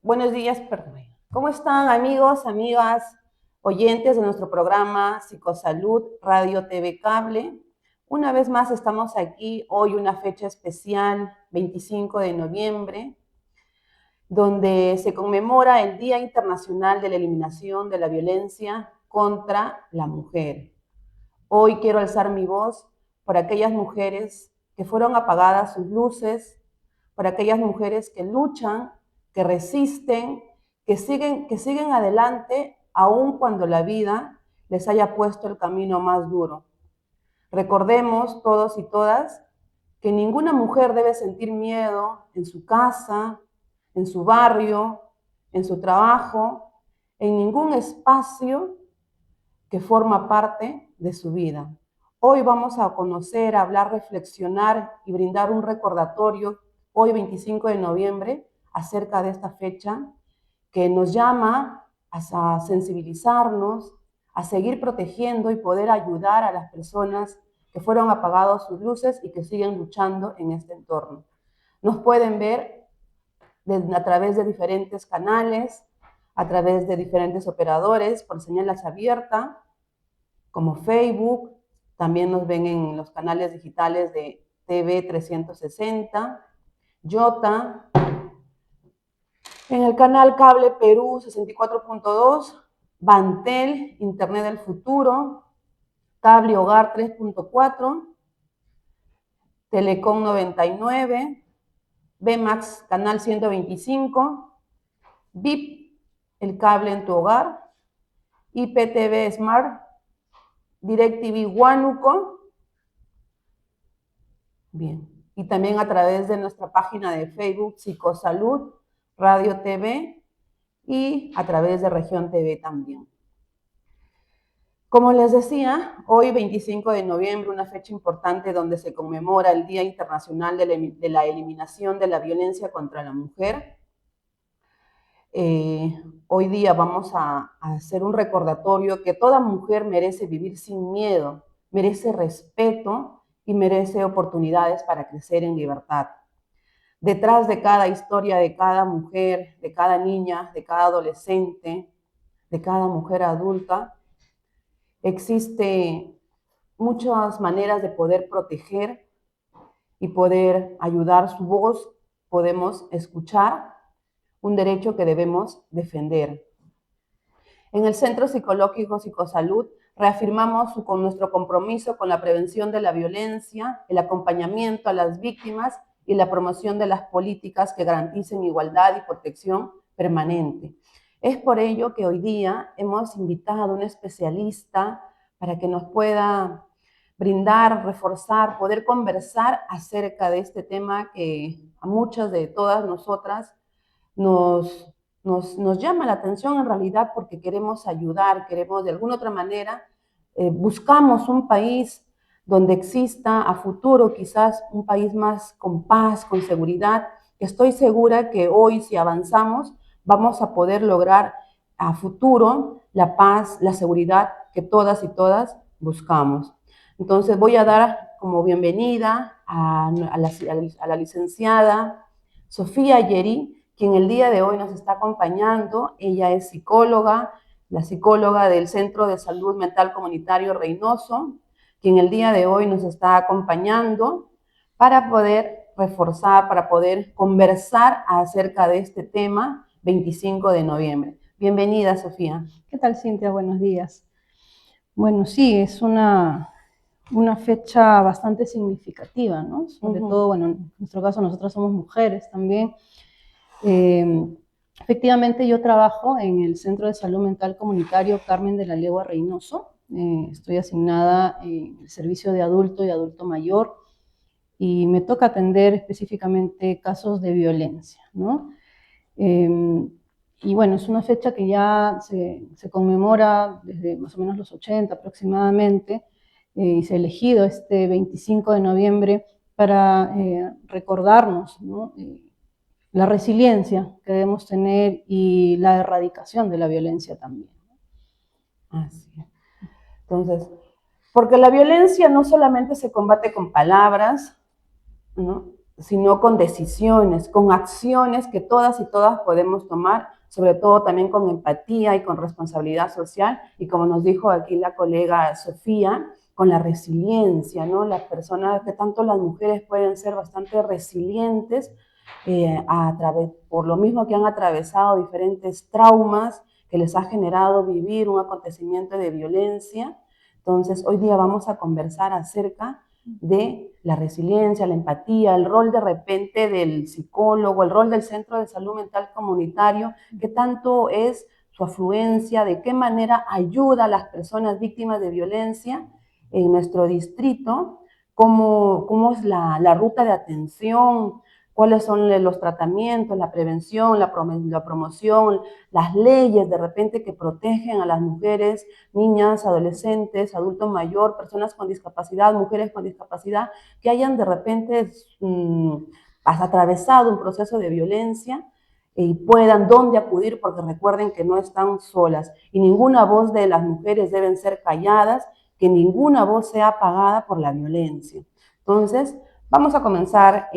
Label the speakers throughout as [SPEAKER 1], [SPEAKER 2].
[SPEAKER 1] Buenos días, ¿cómo están amigos, amigas, oyentes de nuestro programa Psicosalud Radio TV Cable? Una vez más estamos aquí, hoy una fecha especial, 25 de noviembre, donde se conmemora el Día Internacional de la Eliminación de la Violencia contra la Mujer. Hoy quiero alzar mi voz por aquellas mujeres que fueron apagadas sus luces, por aquellas mujeres que luchan, que resisten, que siguen adelante aun cuando la vida les haya puesto el camino más duro. Recordemos todos y todas que ninguna mujer debe sentir miedo en su casa, en su barrio, en su trabajo, en ningún espacio que forma parte de su vida. Hoy vamos a conocer, a hablar, reflexionar y brindar un recordatorio, hoy 25 de noviembre, acerca de esta fecha que nos llama a sensibilizarnos, a seguir protegiendo y poder ayudar a las personas que fueron apagadas sus luces y que siguen luchando en este entorno. Nos pueden ver a través de diferentes canales, a través de diferentes operadores por señales abiertas, como Facebook, también nos ven en los canales digitales de TV 360, Yota, en el canal Cable Perú 64.2, Bantel, Internet del Futuro, Cable Hogar 3.4, Telecom 99, Bmax Canal 125, VIP, el cable en tu hogar, IPTV Smart, DirecTV Huánuco. Bien. Y también a través de nuestra página de Facebook, Psicosalud, Radio TV, y a través de Región TV también. Como les decía, hoy 25 de noviembre, una fecha importante donde se conmemora el Día Internacional de la Eliminación de la Violencia contra la Mujer. Hoy día vamos a hacer un recordatorio que toda mujer merece vivir sin miedo, merece respeto y merece oportunidades para crecer en libertad. Detrás de cada historia de cada mujer, de cada niña, de cada adolescente, de cada mujer adulta, existe muchas maneras de poder proteger y poder ayudar su voz. Podemos escuchar, un derecho que debemos defender. En el Centro Psicológico Psicosalud reafirmamos nuestro compromiso con la prevención de la violencia, el acompañamiento a las víctimas y la promoción de las políticas que garanticen igualdad y protección permanente. Es por ello que hoy día hemos invitado a un especialista para que nos pueda brindar, reforzar, poder conversar acerca de este tema que a muchas de todas nosotras nos llama la atención en realidad porque queremos ayudar, queremos de alguna otra manera, buscamos un país donde exista a futuro quizás un país más con paz, con seguridad. Estoy segura que hoy si avanzamos vamos a poder lograr a futuro la paz, la seguridad que todas y todas buscamos. Entonces voy a dar como bienvenida a la licenciada Sofía Yeri, quien el día de hoy nos está acompañando. Ella es psicóloga, la psicóloga del Centro de Salud Mental Comunitario Reynoso, quien el día de hoy nos está acompañando para poder reforzar, para poder conversar acerca de este tema 25 de noviembre. Bienvenida, Sofía.
[SPEAKER 2] ¿Qué tal, Cintia? Buenos días. Bueno, sí, es una fecha bastante significativa, ¿no? Sobre todo, bueno, en nuestro caso nosotras somos mujeres también. Efectivamente, yo trabajo en el Centro de Salud Mental Comunitario Carmen de la Legua Reynoso. Estoy asignada en el servicio de adulto y adulto mayor y me toca atender específicamente casos de violencia, ¿no? Y bueno, es una fecha que ya se conmemora desde más o menos los 80 aproximadamente, y se ha elegido este 25 de noviembre para recordarnos, ¿no? La resiliencia que debemos tener y la erradicación de la violencia también.
[SPEAKER 1] Así es. Entonces, porque la violencia no solamente se combate con palabras, ¿no? sino con decisiones, con acciones que todas y todas podemos tomar, sobre todo también con empatía y con responsabilidad social, y como nos dijo aquí la colega Sofía, con la resiliencia, ¿no? Las personas, que tanto las mujeres pueden ser bastante resilientes, por lo mismo que han atravesado diferentes traumas que les ha generado vivir un acontecimiento de violencia. Entonces, hoy día vamos a conversar acerca de la resiliencia, la empatía, el rol de repente del psicólogo, el rol del centro de salud mental comunitario, qué tanto es su afluencia, de qué manera ayuda a las personas víctimas de violencia en nuestro distrito, cómo es la ruta de atención, cuáles son los tratamientos, la prevención, la promoción, las leyes de repente que protegen a las mujeres, niñas, adolescentes, adultos mayor, personas con discapacidad, mujeres con discapacidad, que hayan de repente atravesado un proceso de violencia y puedan dónde acudir, porque recuerden que no están solas y ninguna voz de las mujeres deben ser calladas, que ninguna voz sea apagada por la violencia. Entonces, vamos a comenzar,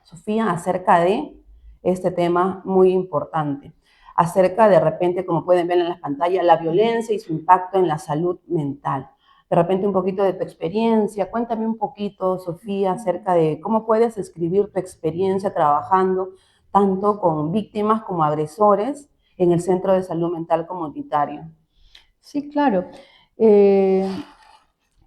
[SPEAKER 1] Sofía, acerca de este tema muy importante, acerca de repente, como pueden ver en las pantallas, la violencia y su impacto en la salud mental. De repente un poquito de tu experiencia, cuéntame un poquito, Sofía, acerca de cómo puedes escribir tu experiencia trabajando tanto con víctimas como agresores en el Centro de Salud Mental Comunitario.
[SPEAKER 2] Sí, claro.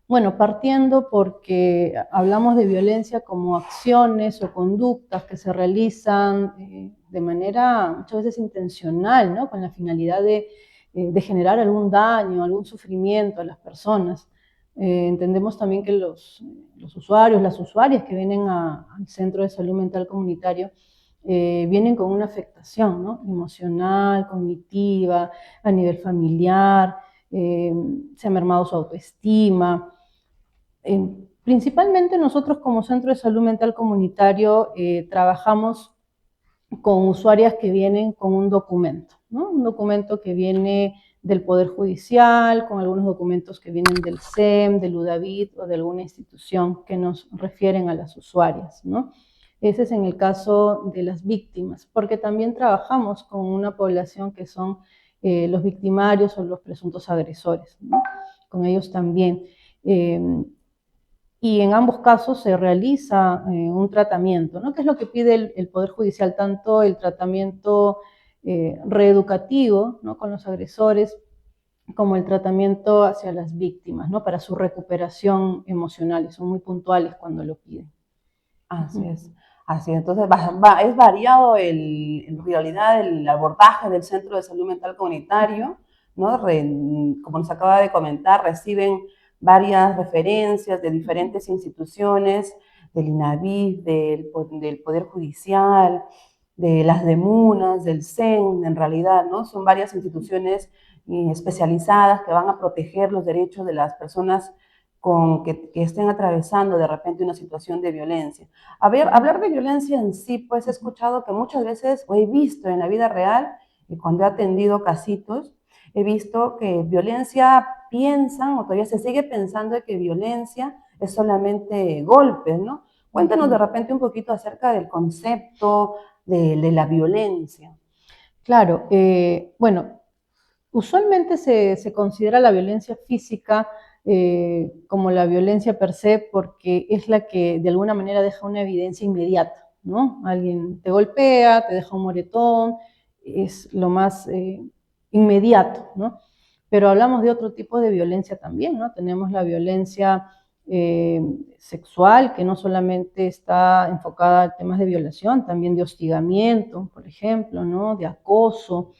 [SPEAKER 2] Bueno, partiendo porque hablamos de violencia como acciones o conductas que se realizan de manera muchas veces intencional, ¿no? Con la finalidad de generar algún daño, algún sufrimiento a las personas. Entendemos también que los usuarios, las usuarias que vienen al Centro de Salud Mental Comunitario vienen con una afectación, ¿no? Emocional, cognitiva, a nivel familiar, se ha mermado su autoestima. Principalmente nosotros como Centro de Salud Mental Comunitario trabajamos con usuarias que vienen con un documento, ¿no? Un documento que viene del Poder Judicial, con algunos documentos que vienen del SEM, del UDAVIT o de alguna institución que nos refieren a las usuarias, ¿no? Ese es en el caso de las víctimas, porque también trabajamos con una población que son los victimarios o los presuntos agresores, ¿no? Con ellos también. Y en ambos casos se realiza un tratamiento, ¿no? ¿Qué es lo que pide el Poder Judicial? Tanto el tratamiento reeducativo, ¿no? Con los agresores, como el tratamiento hacia las víctimas, ¿no? Para su recuperación emocional, y son muy puntuales cuando lo piden.
[SPEAKER 1] Así es. Así, entonces es variado en realidad el abordaje del Centro de Salud Mental Comunitario, ¿no? Como nos acaba de comentar, reciben varias referencias de diferentes instituciones, del INAVIF, del Poder Judicial, de las DEMUNAS, del CEN, en realidad, ¿no? Son varias instituciones especializadas que van a proteger los derechos de las personas que estén atravesando de repente una situación de violencia. A ver, hablar de violencia en sí, pues he escuchado que muchas veces, o he visto en la vida real, y cuando he atendido casitos, he visto que violencia piensan, o todavía se sigue pensando que violencia es solamente golpes, ¿no? Cuéntanos de repente un poquito acerca del concepto de la violencia.
[SPEAKER 2] Claro, bueno, usualmente se considera la violencia física como la violencia per se porque es la que de alguna manera deja una evidencia inmediata, ¿no? Alguien te golpea, te deja un moretón, es lo más inmediato, ¿no? Pero hablamos de otro tipo de violencia también, ¿no? Tenemos la violencia sexual, que no solamente está enfocada a temas de violación, también de hostigamiento, por ejemplo, ¿no? De acoso.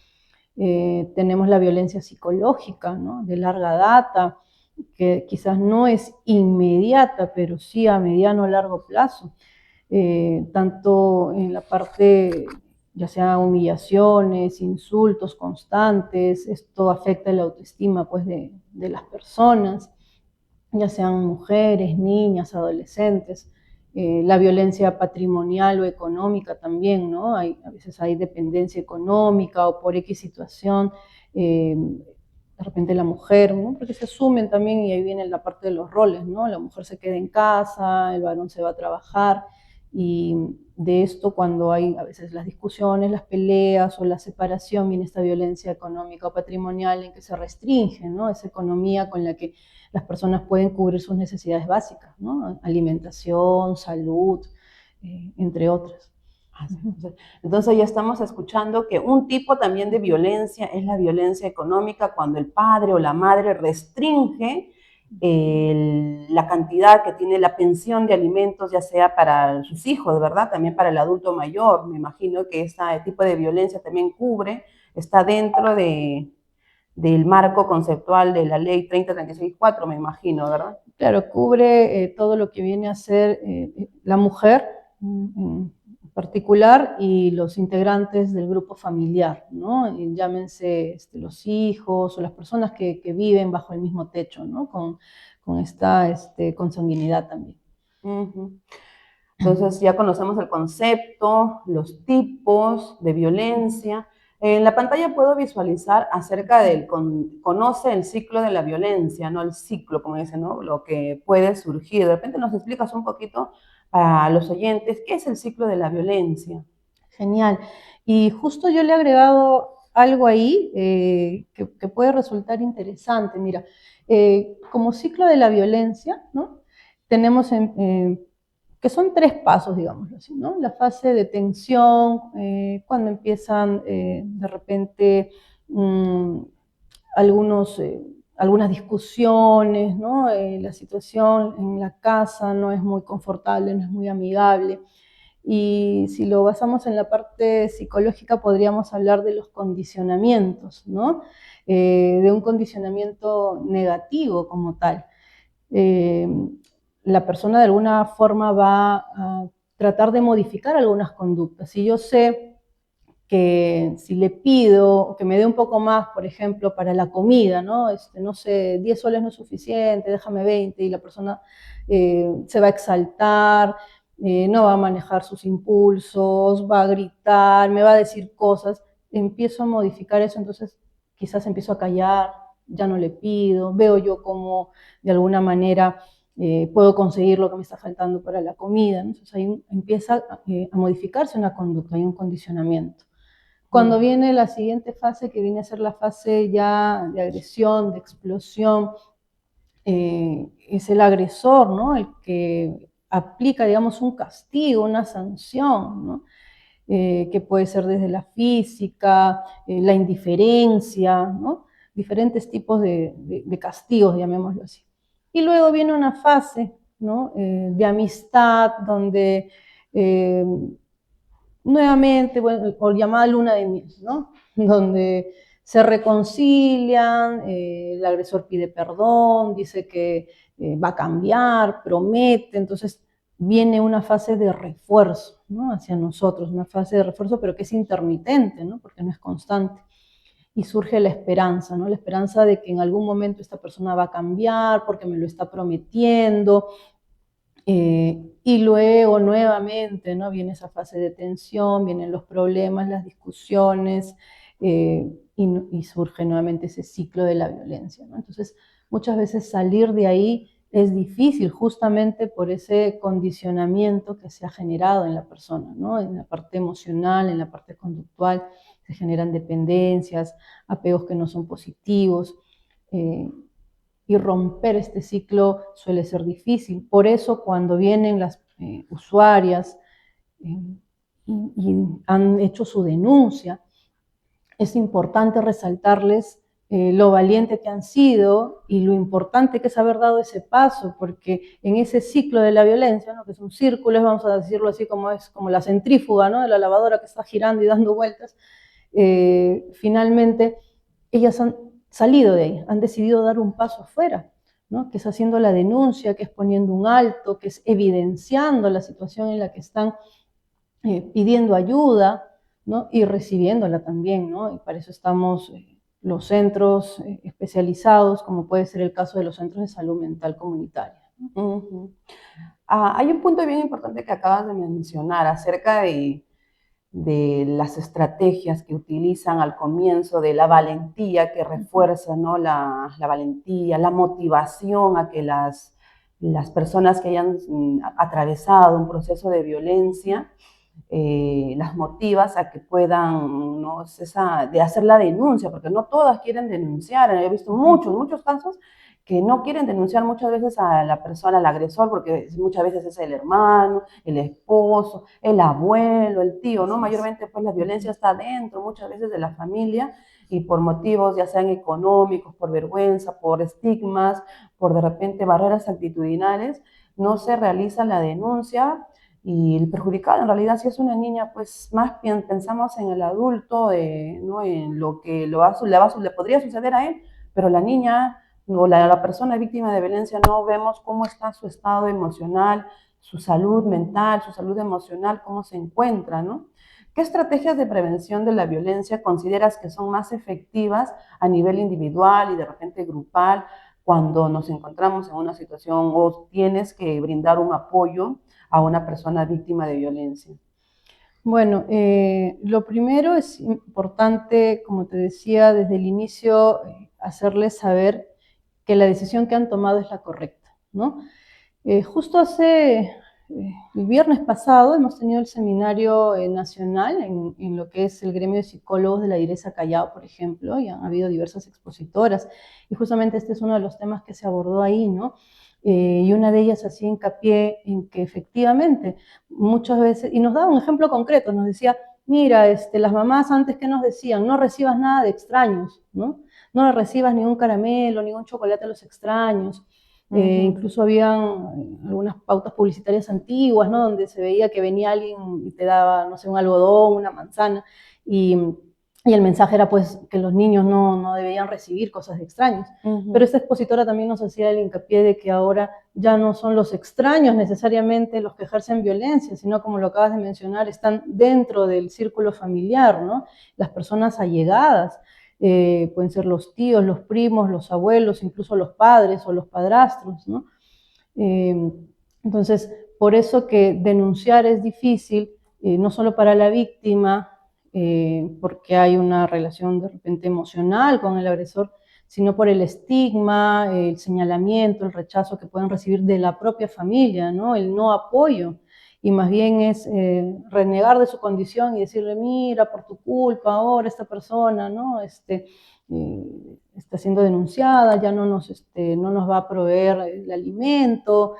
[SPEAKER 2] Tenemos la violencia psicológica, ¿no? De larga data, que quizás no es inmediata, pero sí a mediano o largo plazo, tanto en la parte, ya sea humillaciones, insultos constantes, esto afecta la autoestima pues, de las personas, ya sean mujeres, niñas, adolescentes. La violencia patrimonial o económica también, ¿no? A veces hay dependencia económica o por X situación, de repente la mujer, ¿no? Porque se asumen también y ahí viene la parte de los roles, ¿no? La mujer se queda en casa, el varón se va a trabajar Y de esto, cuando hay a veces las discusiones, las peleas o la separación, viene esta violencia económica o patrimonial en que se restringe, ¿no?, esa economía con la que las personas pueden cubrir sus necesidades básicas, ¿no?, alimentación, salud, entre otras.
[SPEAKER 1] Entonces ya estamos escuchando que un tipo también de violencia es la violencia económica, cuando el padre o la madre restringe la cantidad que tiene la pensión de alimentos, ya sea para sus hijos, ¿verdad? También para el adulto mayor. Me imagino que este tipo de violencia también está dentro del marco conceptual de la ley 3036-4, me imagino, ¿verdad?
[SPEAKER 2] Claro, cubre todo lo que viene a ser la mujer en particular y los integrantes del grupo familiar, ¿no? Y llámense los hijos o las personas que viven bajo el mismo techo, ¿no?, con esta consanguinidad también.
[SPEAKER 1] Entonces ya conocemos el concepto, los tipos de violencia. En la pantalla puedo visualizar acerca del, conoce el ciclo de la violencia, ¿no? El ciclo, como dicen, ¿no?, lo que puede surgir. De repente nos explicas un poquito a los oyentes qué es el ciclo de la violencia.
[SPEAKER 2] Genial. Y justo yo le he agregado algo ahí que puede resultar interesante. Mira, como ciclo de la violencia, ¿no?, tenemos que son 3 pasos, digámoslo así, ¿no? La fase de tensión, cuando empiezan de repente algunas discusiones, ¿no? La situación en la casa no es muy confortable, no es muy amigable. Y si lo basamos en la parte psicológica, podríamos hablar de los condicionamientos, ¿no? De un condicionamiento negativo como tal. La persona de alguna forma va a tratar de modificar algunas conductas. Si yo sé que si le pido que me dé un poco más, por ejemplo, para la comida, ¿no? No sé, 10 soles no es suficiente, déjame 20, y la persona se va a exaltar, no va a manejar sus impulsos, va a gritar, me va a decir cosas, empiezo a modificar eso, entonces quizás empiezo a callar, ya no le pido, veo yo cómo de alguna manera puedo conseguir lo que me está faltando para la comida, ¿no? Entonces ahí empieza a modificarse una conducta, hay un condicionamiento. Cuando viene la siguiente fase, que viene a ser la fase ya de agresión, de explosión, es el agresor, ¿no?, el que aplica, digamos, un castigo, una sanción, ¿no?, que puede ser desde la física, la indiferencia, ¿no?, diferentes tipos de castigos, llamémoslo así. Y luego viene una fase, ¿no?, de amistad, donde nuevamente, bueno, o llamada luna de miel, ¿no?, donde se reconcilian, el agresor pide perdón, dice que va a cambiar, promete, entonces viene una fase de refuerzo, ¿no?, hacia nosotros, una fase de refuerzo, pero que es intermitente, ¿no?, porque no es constante. Y surge la esperanza, ¿no?, la esperanza de que en algún momento esta persona va a cambiar porque me lo está prometiendo. Y luego nuevamente, ¿no?, viene esa fase de tensión, vienen los problemas, las discusiones, y surge nuevamente ese ciclo de la violencia, ¿no? Entonces, muchas veces salir de ahí es difícil justamente por ese condicionamiento que se ha generado en la persona, ¿no? En la parte emocional, en la parte conductual, se generan dependencias, apegos que no son positivos, y romper este ciclo suele ser difícil. Por eso cuando vienen las usuarias y han hecho su denuncia, es importante resaltarles lo valiente que han sido y lo importante que es haber dado ese paso, porque en ese ciclo de la violencia, ¿no?, que es un círculo, vamos a decirlo así, como es como la centrífuga, ¿no?, de la lavadora que está girando y dando vueltas, finalmente ellas han salido de ahí, han decidido dar un paso afuera, ¿no?, que es haciendo la denuncia, que es poniendo un alto, que es evidenciando la situación en la que están pidiendo ayuda, ¿no?, y recibiéndola también, ¿no? Y para eso estamos los centros especializados, como puede ser el caso de los centros de salud mental comunitaria.
[SPEAKER 1] Hay un punto bien importante que acabas de mencionar acerca de las estrategias que utilizan al comienzo, de la valentía que refuerza, ¿no?, la valentía, la motivación a que las las personas que hayan atravesado un proceso de violencia, las motivas a que puedan, ¿no? de hacer la denuncia, porque no todas quieren denunciar. He visto muchos casos que no quieren denunciar muchas veces a la persona, al agresor, porque muchas veces es el hermano, el esposo, el abuelo, el tío, ¿no? Mayormente pues la violencia está dentro muchas veces de la familia, y por motivos ya sean económicos, por vergüenza, por estigmas, por de repente barreras actitudinales, no se realiza la denuncia. Y el perjudicado, en realidad, si es una niña, pues más bien pensamos en el adulto, ¿no? En lo que le podría suceder a él, pero la niña o la persona víctima de violencia no vemos cómo está su estado emocional, su salud mental, su salud emocional, cómo se encuentra, ¿no? ¿Qué estrategias de prevención de la violencia consideras que son más efectivas a nivel individual y de repente grupal cuando nos encontramos en una situación o tienes que brindar un apoyo a una persona víctima de violencia?
[SPEAKER 2] Bueno, lo primero es importante, como te decía, desde el inicio, hacerles saber que la decisión que han tomado es la correcta, ¿no? Justo el viernes pasado hemos tenido el seminario nacional en lo que es el gremio de psicólogos de la Direza Callao, por ejemplo, y han habido diversas expositoras, y justamente este es uno de los temas que se abordó ahí, ¿no? Y una de ellas hacía hincapié en que efectivamente muchas veces, y nos daba un ejemplo concreto, nos decía, mira, las mamás antes que nos decían, no recibas nada de extraños, ¿no? No le recibas ningún caramelo, ningún chocolate a los extraños. Incluso habían algunas pautas publicitarias antiguas, ¿no? Donde se veía que venía alguien y te daba, no sé, un algodón, una manzana, y el mensaje era pues que los niños no debían recibir cosas de extraños. Pero esta expositora también nos hacía el hincapié de que ahora ya no son los extraños necesariamente los que ejercen violencia, sino, como lo acabas de mencionar, están dentro del círculo familiar, ¿no? Las personas allegadas. Pueden ser los tíos, los primos, los abuelos, incluso los padres o los padrastros, ¿no? Entonces, por eso que denunciar es difícil, no solo para la víctima, porque hay una relación de repente emocional con el agresor, sino por el estigma, el señalamiento, el rechazo que pueden recibir de la propia familia, ¿no? El no apoyo. Y más bien es renegar de su condición y decirle, mira, por tu culpa ahora esta persona, ¿no? Está siendo denunciada, ya no nos va a proveer el alimento,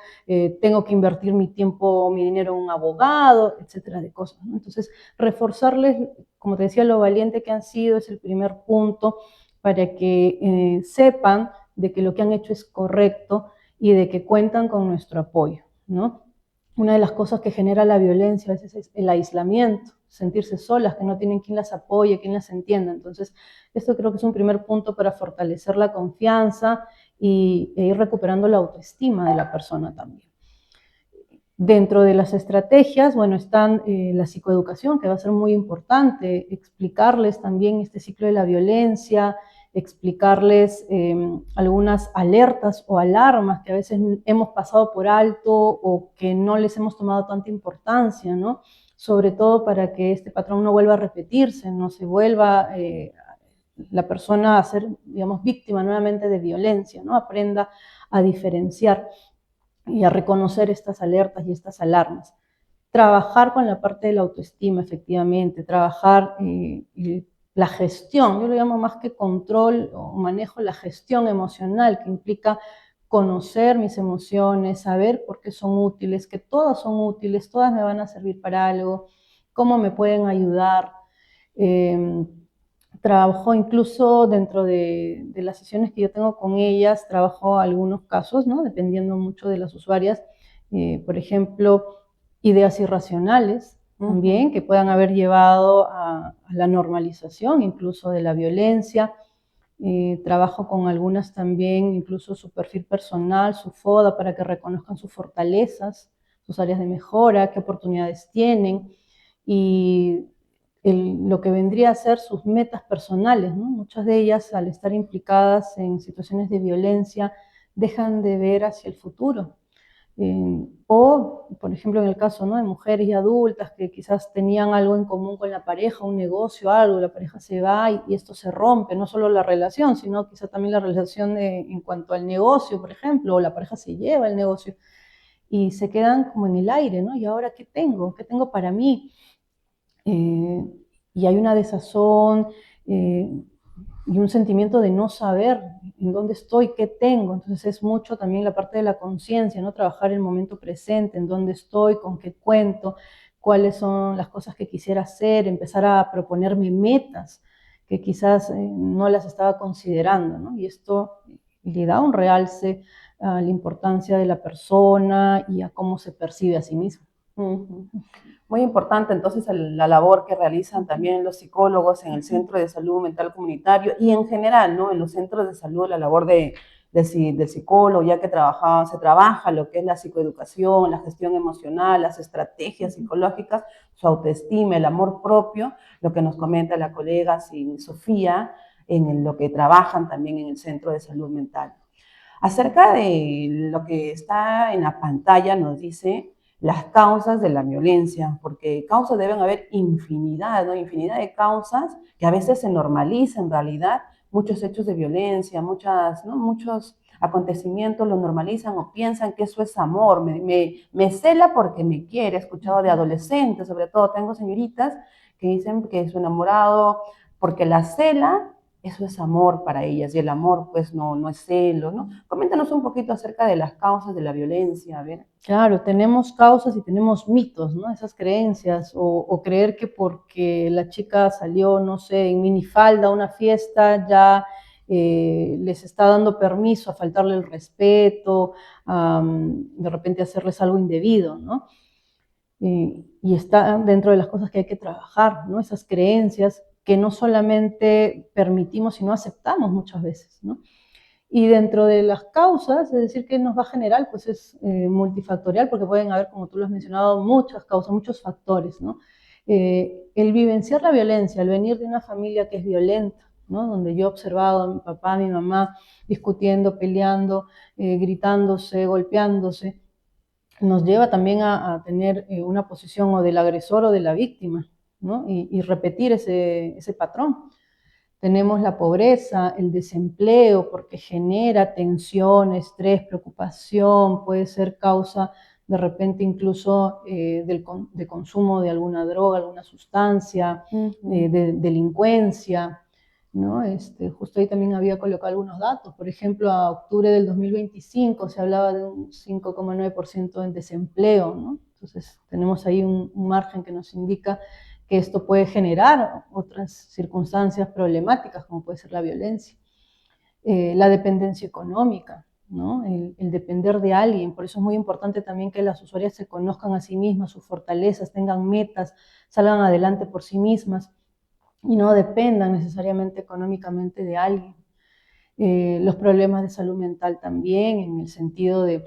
[SPEAKER 2] tengo que invertir mi tiempo, mi dinero en un abogado, etcétera, de cosas, ¿no? Entonces, reforzarles, como te decía, lo valiente que han sido es el primer punto para que sepan de que lo que han hecho es correcto y de que cuentan con nuestro apoyo, ¿no? Una de las cosas que genera la violencia a veces es el aislamiento, sentirse solas, que no tienen quien las apoye, quien las entienda. Entonces, esto creo que es un primer punto para fortalecer la confianza e ir recuperando la autoestima de la persona también. Dentro de las estrategias, bueno, están la psicoeducación, que va a ser muy importante, explicarles también este ciclo de la violencia, explicarles algunas alertas o alarmas que a veces hemos pasado por alto o que no les hemos tomado tanta importancia, ¿no? Sobre todo para que este patrón no vuelva a repetirse, no se vuelva la persona a ser, digamos, víctima nuevamente de violencia, ¿no? Aprenda a diferenciar y a reconocer estas alertas y estas alarmas. Trabajar con la parte de la autoestima, efectivamente, trabajar la gestión, yo lo llamo más que control o manejo, la gestión emocional, que implica conocer mis emociones, saber por qué son útiles, que todas son útiles, todas me van a servir para algo, cómo me pueden ayudar. Trabajo incluso dentro de las sesiones que yo tengo con ellas, trabajo algunos casos, ¿no? Dependiendo mucho de las usuarias, por ejemplo, ideas irracionales también, que puedan haber llevado a la normalización incluso de la violencia. Trabajo con algunas también, incluso su perfil personal, su FODA, para que reconozcan sus fortalezas, sus áreas de mejora, qué oportunidades tienen, y lo que vendría a ser sus metas personales, ¿no? Muchas de ellas, al estar implicadas en situaciones de violencia, dejan de ver hacia el futuro. O, por ejemplo, en el caso, ¿no?, de mujeres y adultas que quizás tenían algo en común con la pareja, un negocio, algo, la pareja se va y esto se rompe, no solo la relación, sino quizás también la relación en cuanto al negocio, por ejemplo, o la pareja se lleva el negocio y se quedan como en el aire, ¿no? ¿Y ahora qué tengo? ¿Qué tengo para mí? Y hay una desazón y un sentimiento de no saber en dónde estoy, qué tengo. Entonces es mucho también la parte de la conciencia, ¿no? Trabajar el momento presente, en dónde estoy, con qué cuento, cuáles son las cosas que quisiera hacer, empezar a proponerme metas que quizás no las estaba considerando, ¿no? Y esto le da un realce a la importancia de la persona y a cómo se percibe a sí mismo.
[SPEAKER 1] Ujú. Muy importante entonces la labor que realizan también los psicólogos en el Centro de Salud Mental Comunitario y en general, ¿no?, en los centros de salud, la labor del psicólogo, ya que se trabaja lo que es la psicoeducación, la gestión emocional, las estrategias psicológicas, su autoestima, el amor propio, lo que nos comenta la colega Sofía, en lo que trabajan también en el Centro de Salud Mental. Acerca de lo que está en la pantalla, nos dice las causas de la violencia, porque causas deben haber infinidad, ¿no? Infinidad de causas que a veces se normaliza en realidad, muchos hechos de violencia, ¿no?, muchos acontecimientos lo normalizan o piensan que eso es amor, me cela porque me quiere. He escuchado de adolescentes, sobre todo tengo señoritas que dicen que su enamorado, porque la cela, eso es amor para ellas, y el amor pues no es celo, ¿no? Coméntanos un poquito acerca de las causas de la violencia, a ver.
[SPEAKER 2] Claro, tenemos causas y tenemos mitos, ¿no? Esas creencias, o creer que porque la chica salió, no sé, en minifalda a una fiesta, ya les está dando permiso a faltarle el respeto, de repente hacerles algo indebido, ¿no? Y está dentro de las cosas que hay que trabajar, ¿no? Esas creencias que no solamente permitimos, sino aceptamos muchas veces, ¿no? Y dentro de las causas, es decir, que nos va a generar, pues es multifactorial, porque pueden haber, como tú lo has mencionado, muchas causas, muchos factores, ¿no? El vivenciar la violencia, el venir de una familia que es violenta, ¿no?, donde yo he observado a mi papá, a mi mamá discutiendo, peleando, gritándose, golpeándose, nos lleva también a tener una posición o del agresor o de la víctima, ¿no? Y repetir ese patrón. Tenemos la pobreza, el desempleo, porque genera tensión, estrés, preocupación, puede ser causa de repente incluso de consumo de alguna droga, alguna sustancia, de delincuencia, ¿no? Justo ahí también había colocado algunos datos. Por ejemplo, a octubre del 2025 se hablaba de un 5,9% en desempleo, ¿no? Entonces tenemos ahí un margen que nos indica que esto puede generar otras circunstancias problemáticas, como puede ser la violencia. La dependencia económica, ¿no? El depender de alguien. Por eso es muy importante también que las usuarias se conozcan a sí mismas, sus fortalezas, tengan metas, salgan adelante por sí mismas y no dependan necesariamente económicamente de alguien. Los problemas de salud mental también, en el sentido de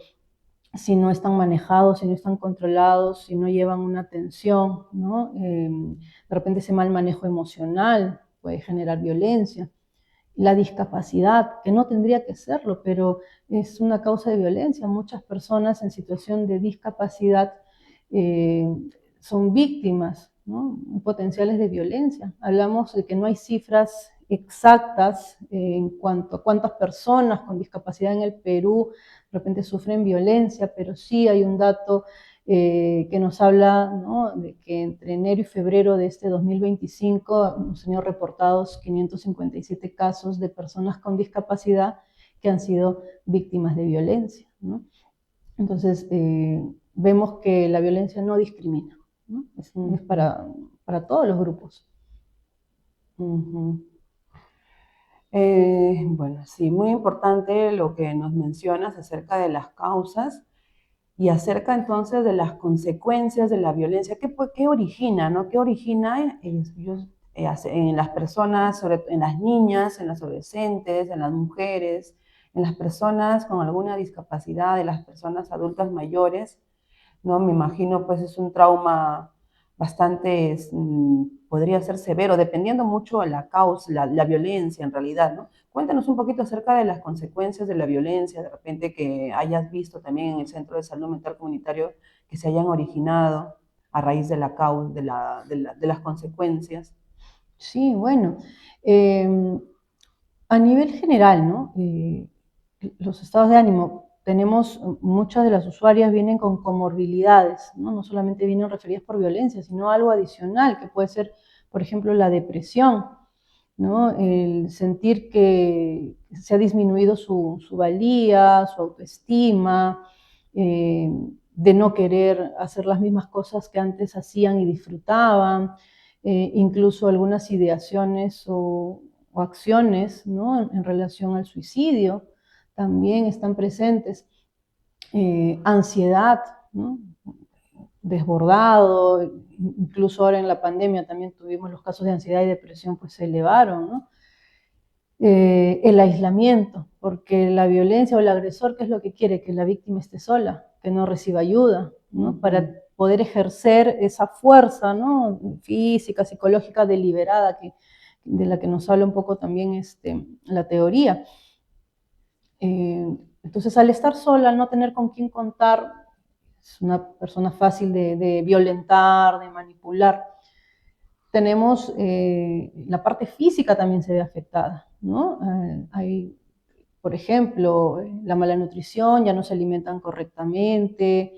[SPEAKER 2] si no están manejados, si no están controlados, si no llevan una atención, ¿no? De repente ese mal manejo emocional puede generar violencia. La discapacidad, que no tendría que serlo, pero es una causa de violencia. Muchas personas en situación de discapacidad eh, son víctimas, ¿no?, potenciales de violencia. Hablamos de que no hay cifras exactas en cuanto a cuántas personas con discapacidad en el Perú de repente sufren violencia, pero sí hay un dato que nos habla, ¿no?, de que entre enero y febrero de este 2025 hemos tenido reportados 557 casos de personas con discapacidad que han sido víctimas de violencia, ¿no? Entonces, vemos que la violencia no discrimina, ¿no? Es para todos los grupos.
[SPEAKER 1] Bueno, sí, muy importante lo que nos mencionas acerca de las causas y acerca entonces de las consecuencias de la violencia. ¿Qué origina, no? ¿Qué origina en las personas, en las niñas, en las adolescentes, en las mujeres, en las personas con alguna discapacidad, en las personas adultas mayores, ¿no? Me imagino pues es un trauma bastante, podría ser severo, dependiendo mucho de la causa, la violencia en realidad, ¿no? Cuéntanos un poquito acerca de las consecuencias de la violencia, de repente que hayas visto también en el Centro de Salud Mental Comunitario que se hayan originado a raíz de la causa, de las consecuencias.
[SPEAKER 2] Sí, bueno, eh, a nivel general, ¿no? Los estados de ánimo, tenemos, muchas de las usuarias vienen con comorbilidades, ¿no? No solamente vienen referidas por violencia, sino algo adicional, que puede ser, por ejemplo, la depresión, ¿no? El sentir que se ha disminuido su valía, su autoestima, eh, de no querer hacer las mismas cosas que antes hacían y disfrutaban, incluso algunas ideaciones o acciones, ¿no? En relación al suicidio también están presentes. Ansiedad, ¿no? Desbordado, incluso ahora en la pandemia también tuvimos los casos de ansiedad y depresión, pues se elevaron, ¿no? El aislamiento, porque la violencia o el agresor, ¿qué es lo que quiere? Que la víctima esté sola, que no reciba ayuda, ¿no? Para poder ejercer esa fuerza, ¿no? Física, psicológica, deliberada, de la que nos habla un poco también la teoría. Entonces, al estar sola, al no tener con quién contar, es una persona fácil de violentar, de manipular. Tenemos la parte física también se ve afectada, ¿no? Hay, por ejemplo, la mala nutrición, ya no se alimentan correctamente,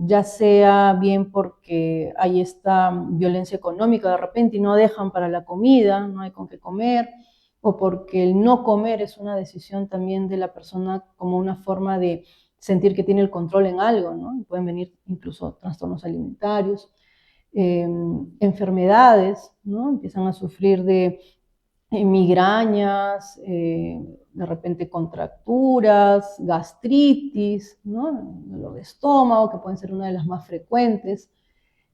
[SPEAKER 2] ya sea bien porque hay esta violencia económica de repente y no dejan para la comida, no hay con qué comer, o porque el no comer es una decisión también de la persona como una forma de sentir que tiene el control en algo, ¿no? Y pueden venir incluso trastornos alimentarios, enfermedades, ¿no? Empiezan a sufrir de migrañas, de repente contracturas, gastritis, ¿no? Dolor de estómago, que pueden ser una de las más frecuentes,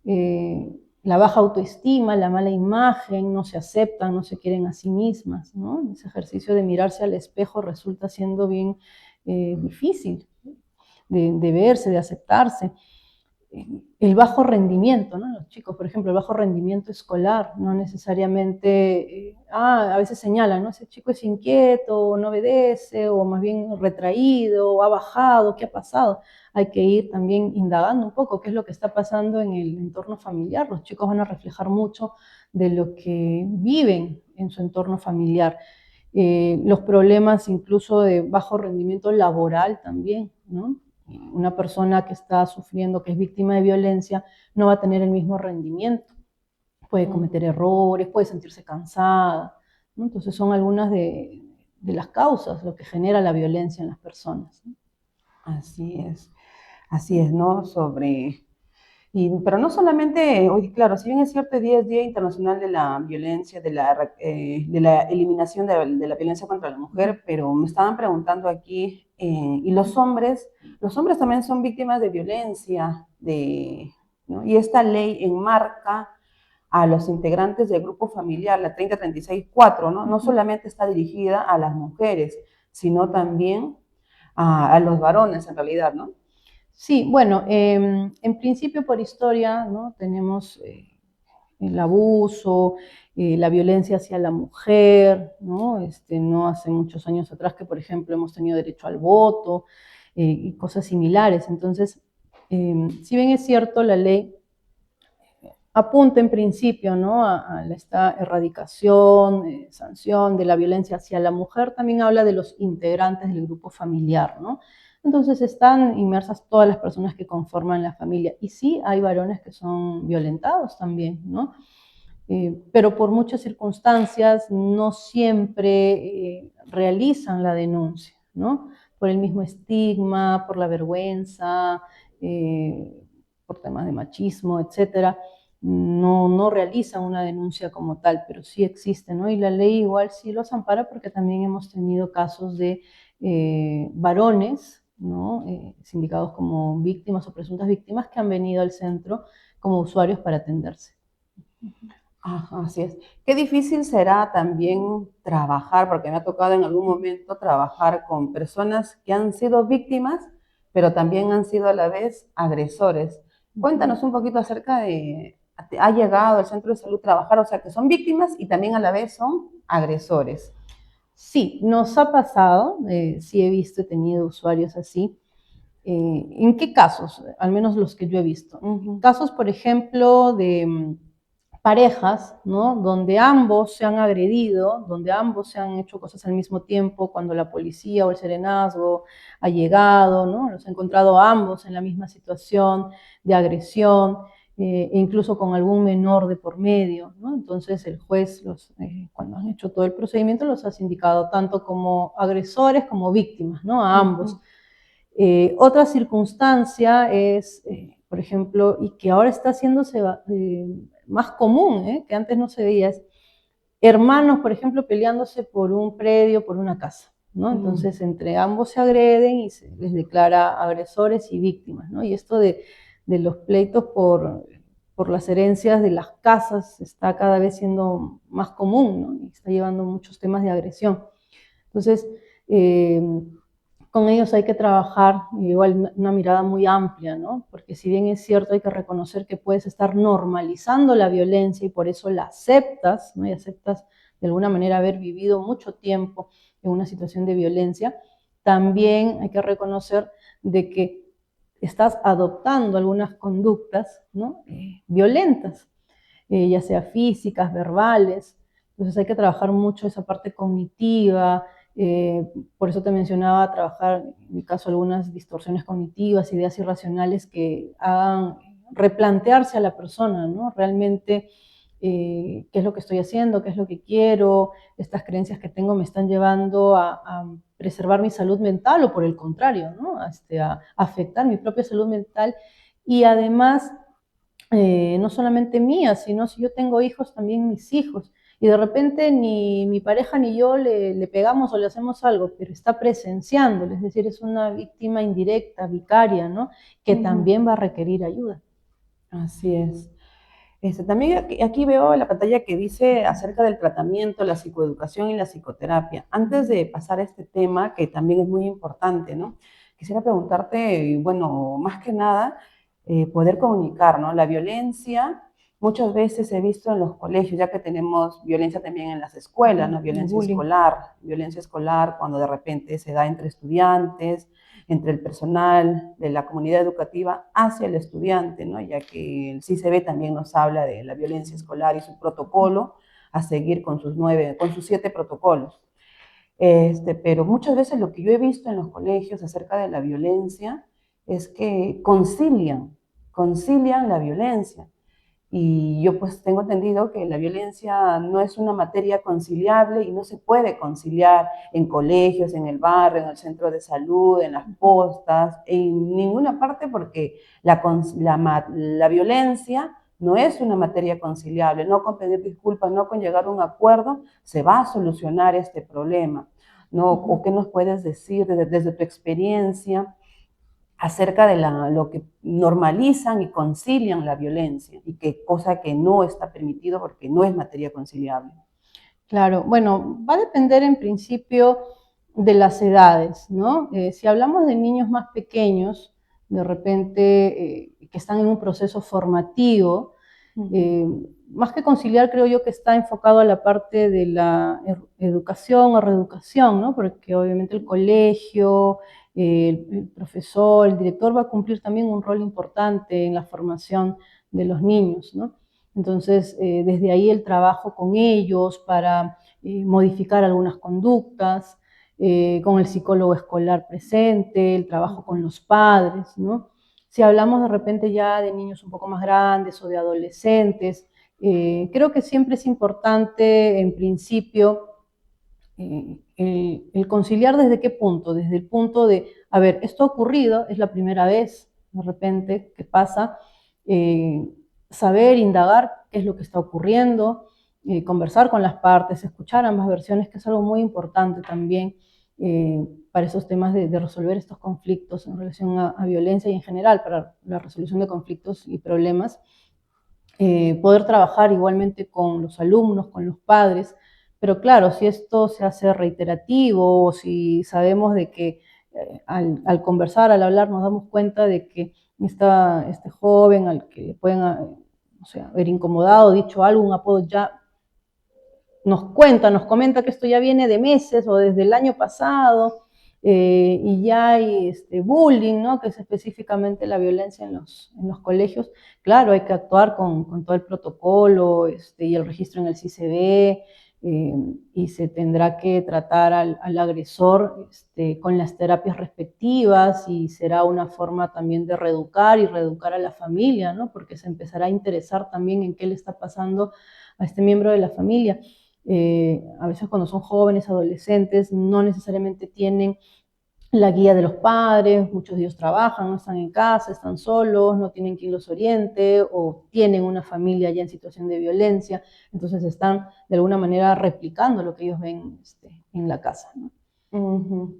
[SPEAKER 2] la baja autoestima, la mala imagen, no se aceptan, no se quieren a sí mismas, ¿no? Ese ejercicio de mirarse al espejo resulta siendo bien difícil de verse, de aceptarse. El bajo rendimiento, ¿no? Los chicos, por ejemplo, el bajo rendimiento escolar, no necesariamente, a veces señalan, ¿no? Ese chico es inquieto, no obedece, o más bien retraído, o ha bajado, ¿qué ha pasado? Hay que ir también indagando un poco qué es lo que está pasando en el entorno familiar. Los chicos van a reflejar mucho de lo que viven en su entorno familiar. Los problemas incluso de bajo rendimiento laboral también, ¿no? Una persona que está sufriendo, que es víctima de violencia, no va a tener el mismo rendimiento. Puede cometer errores, puede sentirse cansada, ¿no? Entonces son algunas de las causas, lo que genera la violencia en las personas, ¿no?
[SPEAKER 1] Así es, ¿no? Pero no solamente, hoy, claro, si bien es cierto, hoy es Día Internacional de la Violencia, de la eliminación de la violencia contra la mujer, pero me estaban preguntando aquí, y los hombres también son víctimas de violencia, ¿no? Y esta ley enmarca a los integrantes del grupo familiar, la 3036-4, ¿no? No solamente está dirigida a las mujeres, sino también a los varones en realidad, ¿no?
[SPEAKER 2] Sí, bueno, en principio por historia, ¿no? Tenemos el abuso, la violencia hacia la mujer, ¿no? No hace muchos años atrás que, por ejemplo, hemos tenido derecho al voto y cosas similares. Entonces, si bien es cierto, la ley apunta en principio, ¿no? a esta erradicación, sanción de la violencia hacia la mujer, también habla de los integrantes del grupo familiar, ¿no? Entonces están inmersas todas las personas que conforman la familia. Y sí, hay varones que son violentados también, ¿no? Pero por muchas circunstancias no siempre realizan la denuncia, ¿no? Por el mismo estigma, por la vergüenza, por temas de machismo, etcétera. No realizan una denuncia como tal, pero sí existe, ¿no? Y la ley igual sí los ampara porque también hemos tenido casos de varones, ¿no? Sindicados como víctimas o presuntas víctimas que han venido al centro como usuarios para atenderse.
[SPEAKER 1] Ajá, así es. Qué difícil será también trabajar, porque me ha tocado en algún momento trabajar con personas que han sido víctimas, pero también han sido a la vez agresores. Cuéntanos un poquito acerca de, ha llegado al centro de salud a trabajar, o sea, que son víctimas y también a la vez son agresores.
[SPEAKER 2] Sí, nos ha pasado, sí he visto, he tenido usuarios así. ¿En qué casos? Al menos los que yo he visto. Casos, por ejemplo, de parejas, ¿no? Donde ambos se han agredido, donde ambos se han hecho cosas al mismo tiempo, cuando la policía o el serenazgo ha llegado, ¿no? Los ha encontrado ambos en la misma situación de agresión, e incluso con algún menor de por medio, ¿no? Entonces el juez, cuando han hecho todo el procedimiento, los ha sindicado tanto como agresores como víctimas, ¿no? A ambos. Otra circunstancia es, por ejemplo, y que ahora está haciéndose más común, que antes no se veía, es hermanos, por ejemplo, peleándose por un predio, por una casa, ¿no? Entonces, entre ambos se agreden y se les declara agresores y víctimas, ¿no? Y esto de los pleitos por las herencias de las casas está cada vez siendo más común, ¿no? Y está llevando muchos temas de agresión. Entonces, con ellos hay que trabajar igual una mirada muy amplia, ¿no? Porque si bien es cierto, hay que reconocer que puedes estar normalizando la violencia y por eso la aceptas, ¿no? Y aceptas de alguna manera haber vivido mucho tiempo en una situación de violencia, también hay que reconocer de que estás adoptando algunas conductas, ¿no? Violentas, ya sea físicas, verbales. Entonces hay que trabajar mucho esa parte cognitiva. Por eso te mencionaba trabajar, en mi caso, algunas distorsiones cognitivas, ideas irracionales que hagan replantearse a la persona, ¿no? Realmente, qué es lo que estoy haciendo, qué es lo que quiero, estas creencias que tengo me están llevando a preservar mi salud mental o por el contrario, ¿no? A afectar mi propia salud mental y además no solamente mía, sino si yo tengo hijos, también mis hijos. Y de repente ni mi pareja ni yo le pegamos o le hacemos algo, pero está presenciando, es decir, es una víctima indirecta, vicaria, ¿no? Que también va a requerir ayuda.
[SPEAKER 1] Así es. También aquí veo en la pantalla que dice acerca del tratamiento, la psicoeducación y la psicoterapia. Antes de pasar a este tema, que también es muy importante, ¿no? Quisiera preguntarte, bueno, más que nada, poder comunicar, ¿no? La violencia, muchas veces he visto en los colegios, ya que tenemos violencia también en las escuelas, ¿no? Violencia escolar cuando de repente se da entre estudiantes, entre el personal de la comunidad educativa hacia el estudiante, ¿no? Ya que el CICB también nos habla de la violencia escolar y su protocolo a seguir con sus 7 protocolos. Pero muchas veces lo que yo he visto en los colegios acerca de la violencia es que concilian la violencia. Y yo pues tengo entendido que la violencia no es una materia conciliable y no se puede conciliar en colegios, en el barrio, en el centro de salud, en las postas, en ninguna parte porque la violencia no es una materia conciliable. No con pedir disculpas, no con llegar a un acuerdo, se va a solucionar este problema, ¿no? ¿O qué nos puedes decir desde tu experiencia acerca de lo que normalizan y concilian la violencia, y qué cosa que no está permitido porque no es materia conciliable?
[SPEAKER 2] Claro, bueno, va a depender en principio de las edades, ¿no? Si hablamos de niños más pequeños, de repente que están en un proceso formativo, más que conciliar, creo yo que está enfocado a la parte de la educación o reeducación, ¿no? Porque obviamente el colegio, el profesor, el director va a cumplir también un rol importante en la formación de los niños, ¿no? Entonces, desde ahí el trabajo con ellos para modificar algunas conductas, con el psicólogo escolar presente, el trabajo con los padres, ¿no? Si hablamos de repente ya de niños un poco más grandes o de adolescentes, creo que siempre es importante, en principio, el conciliar desde qué punto, desde el punto de, a ver, esto ha ocurrido, es la primera vez de repente que pasa, saber, indagar qué es lo que está ocurriendo, conversar con las partes, escuchar ambas versiones, que es algo muy importante también para esos temas de resolver estos conflictos en relación a violencia y en general para la resolución de conflictos y problemas. Poder trabajar igualmente con los alumnos, con los padres, pero claro, si esto se hace reiterativo o si sabemos de que al conversar, al hablar, nos damos cuenta de que y está este joven al que le pueden, o sea, haber incomodado, dicho algo, un apodo, ya nos comenta que esto ya viene de meses o desde el año pasado, y ya hay bullying, ¿no? Que es específicamente la violencia en los colegios. Claro, hay que actuar con todo el protocolo y el registro en el CICB, y se tendrá que tratar al agresor con las terapias respectivas, y será una forma también de reeducar y reeducar a la familia, ¿no? Porque se empezará a interesar también en qué le está pasando a este miembro de la familia. A veces cuando son jóvenes, adolescentes, no necesariamente tienen la guía de los padres, muchos de ellos trabajan, no están en casa, están solos, no tienen quien los oriente o tienen una familia ya en situación de violencia, entonces están de alguna manera replicando lo que ellos ven en la casa, ¿no?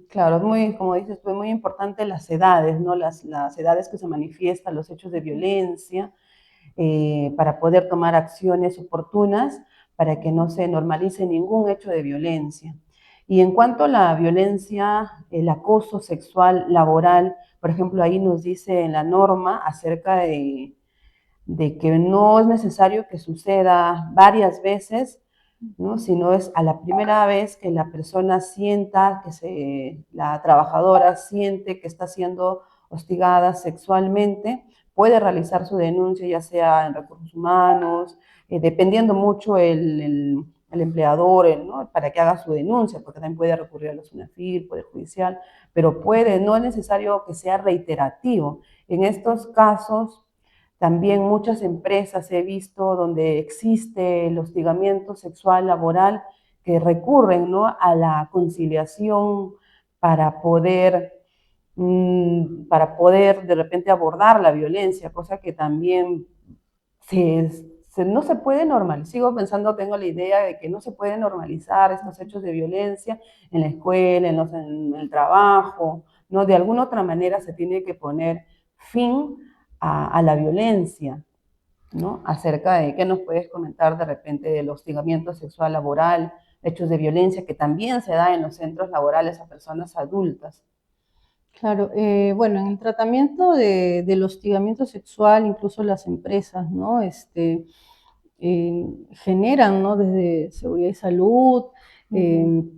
[SPEAKER 1] Claro, muy, como dices, fue muy importante las edades, ¿no? Las edades que se manifiestan los hechos de violencia, para poder tomar acciones oportunas para que no se normalice ningún hecho de violencia. Y en cuanto a la violencia, el acoso sexual laboral, por ejemplo, ahí nos dice en la norma acerca de que no es necesario que suceda varias veces, ¿no? Sino es a la primera vez que la persona sienta, la trabajadora siente que está siendo hostigada sexualmente, puede realizar su denuncia, ya sea en recursos humanos, dependiendo mucho el empleador, ¿no? Para que haga su denuncia, porque también puede recurrir a la SUNAFIL, Poder Judicial, pero no es necesario que sea reiterativo. En estos casos, también muchas empresas he visto donde existe el hostigamiento sexual laboral que recurren, ¿no? A la conciliación para poder, de repente abordar la violencia, cosa que también no se puede normalizar. Sigo pensando, tengo la idea de que no se puede normalizar estos hechos de violencia en la escuela, en el trabajo, ¿no? De alguna otra manera se tiene que poner fin a la violencia, ¿no? Acerca de qué nos puedes comentar de repente del hostigamiento sexual laboral, hechos de violencia que también se da en los centros laborales a personas adultas.
[SPEAKER 2] Claro, bueno, en el tratamiento del hostigamiento sexual, incluso las empresas, ¿no? Generan, ¿no? Desde seguridad y salud,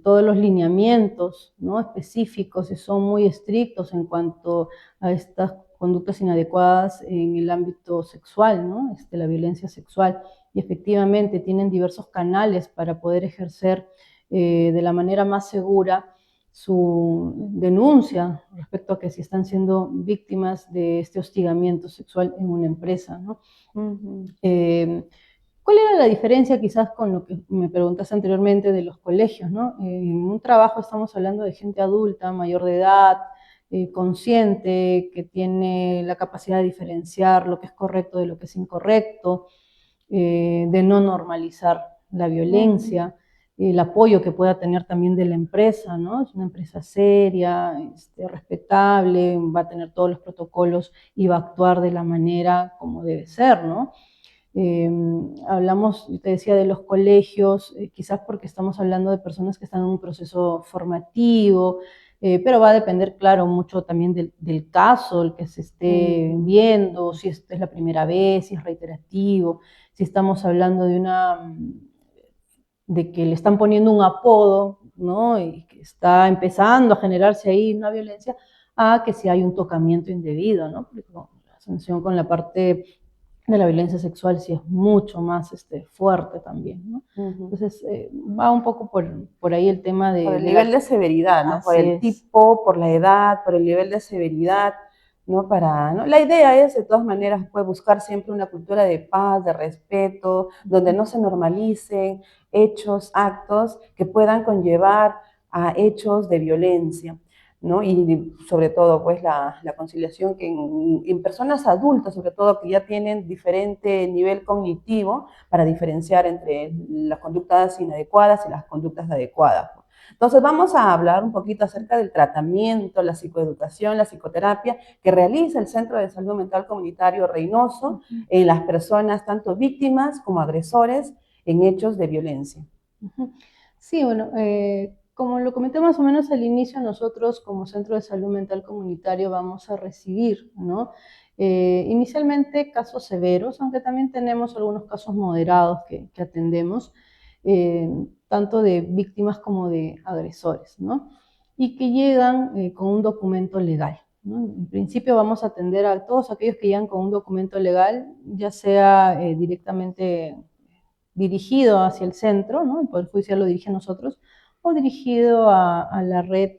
[SPEAKER 2] todos los lineamientos, ¿no? Específicos y son muy estrictos en cuanto a estas conductas inadecuadas en el ámbito sexual, ¿no? La violencia sexual. Y efectivamente tienen diversos canales para poder ejercer de la manera más segura su denuncia respecto a que si están siendo víctimas de este hostigamiento sexual en una empresa, ¿no? ¿Cuál era la diferencia quizás con lo que me preguntaste anteriormente de los colegios, ¿no? En un trabajo estamos hablando de gente adulta, mayor de edad, consciente, que tiene la capacidad de diferenciar lo que es correcto de lo que es incorrecto, de no normalizar la violencia, el apoyo que pueda tener también de la empresa, ¿no? Es una empresa seria, respetable, va a tener todos los protocolos y va a actuar de la manera como debe ser, ¿no? Hablamos, yo te decía, de los colegios, quizás porque estamos hablando de personas que están en un proceso formativo, pero va a depender, claro, mucho también del caso, el que se esté viendo, si es la primera vez, si es reiterativo, si estamos hablando de que le están poniendo un apodo, ¿no? Y que está empezando a generarse ahí una violencia, a que si hay un tocamiento indebido, ¿no? Porque la sanción con la parte de la violencia sexual sí es mucho más fuerte también, ¿no? Entonces, va un poco por ahí el tema
[SPEAKER 1] Por el
[SPEAKER 2] de
[SPEAKER 1] nivel de severidad, ¿no? Por el tipo, por la edad, por el nivel de severidad, ¿no? ¿no? La idea es, de todas maneras, pues, buscar siempre una cultura de paz, de respeto, donde no se normalicen hechos, actos que puedan conllevar a hechos de violencia, ¿no? Y sobre todo, pues, la conciliación que en personas adultas, sobre todo, que ya tienen diferente nivel cognitivo para diferenciar entre las conductas inadecuadas y las conductas adecuadas. Entonces vamos a hablar un poquito acerca del tratamiento, la psicoeducación, la psicoterapia que realiza el Centro de Salud Mental Comunitario Reynoso en las personas, tanto víctimas como agresores, en hechos de violencia.
[SPEAKER 2] Sí, bueno, como lo comenté más o menos al inicio, nosotros como Centro de Salud Mental Comunitario vamos a recibir, ¿no? Inicialmente casos severos, aunque también tenemos algunos casos moderados que atendemos, tanto de víctimas como de agresores, ¿no? Y que llegan con un documento legal, ¿no? En principio vamos a atender a todos aquellos que llegan con un documento legal, ya sea directamente dirigido hacia el centro, ¿no? El Poder Judicial lo dirige a nosotros, o dirigido a la red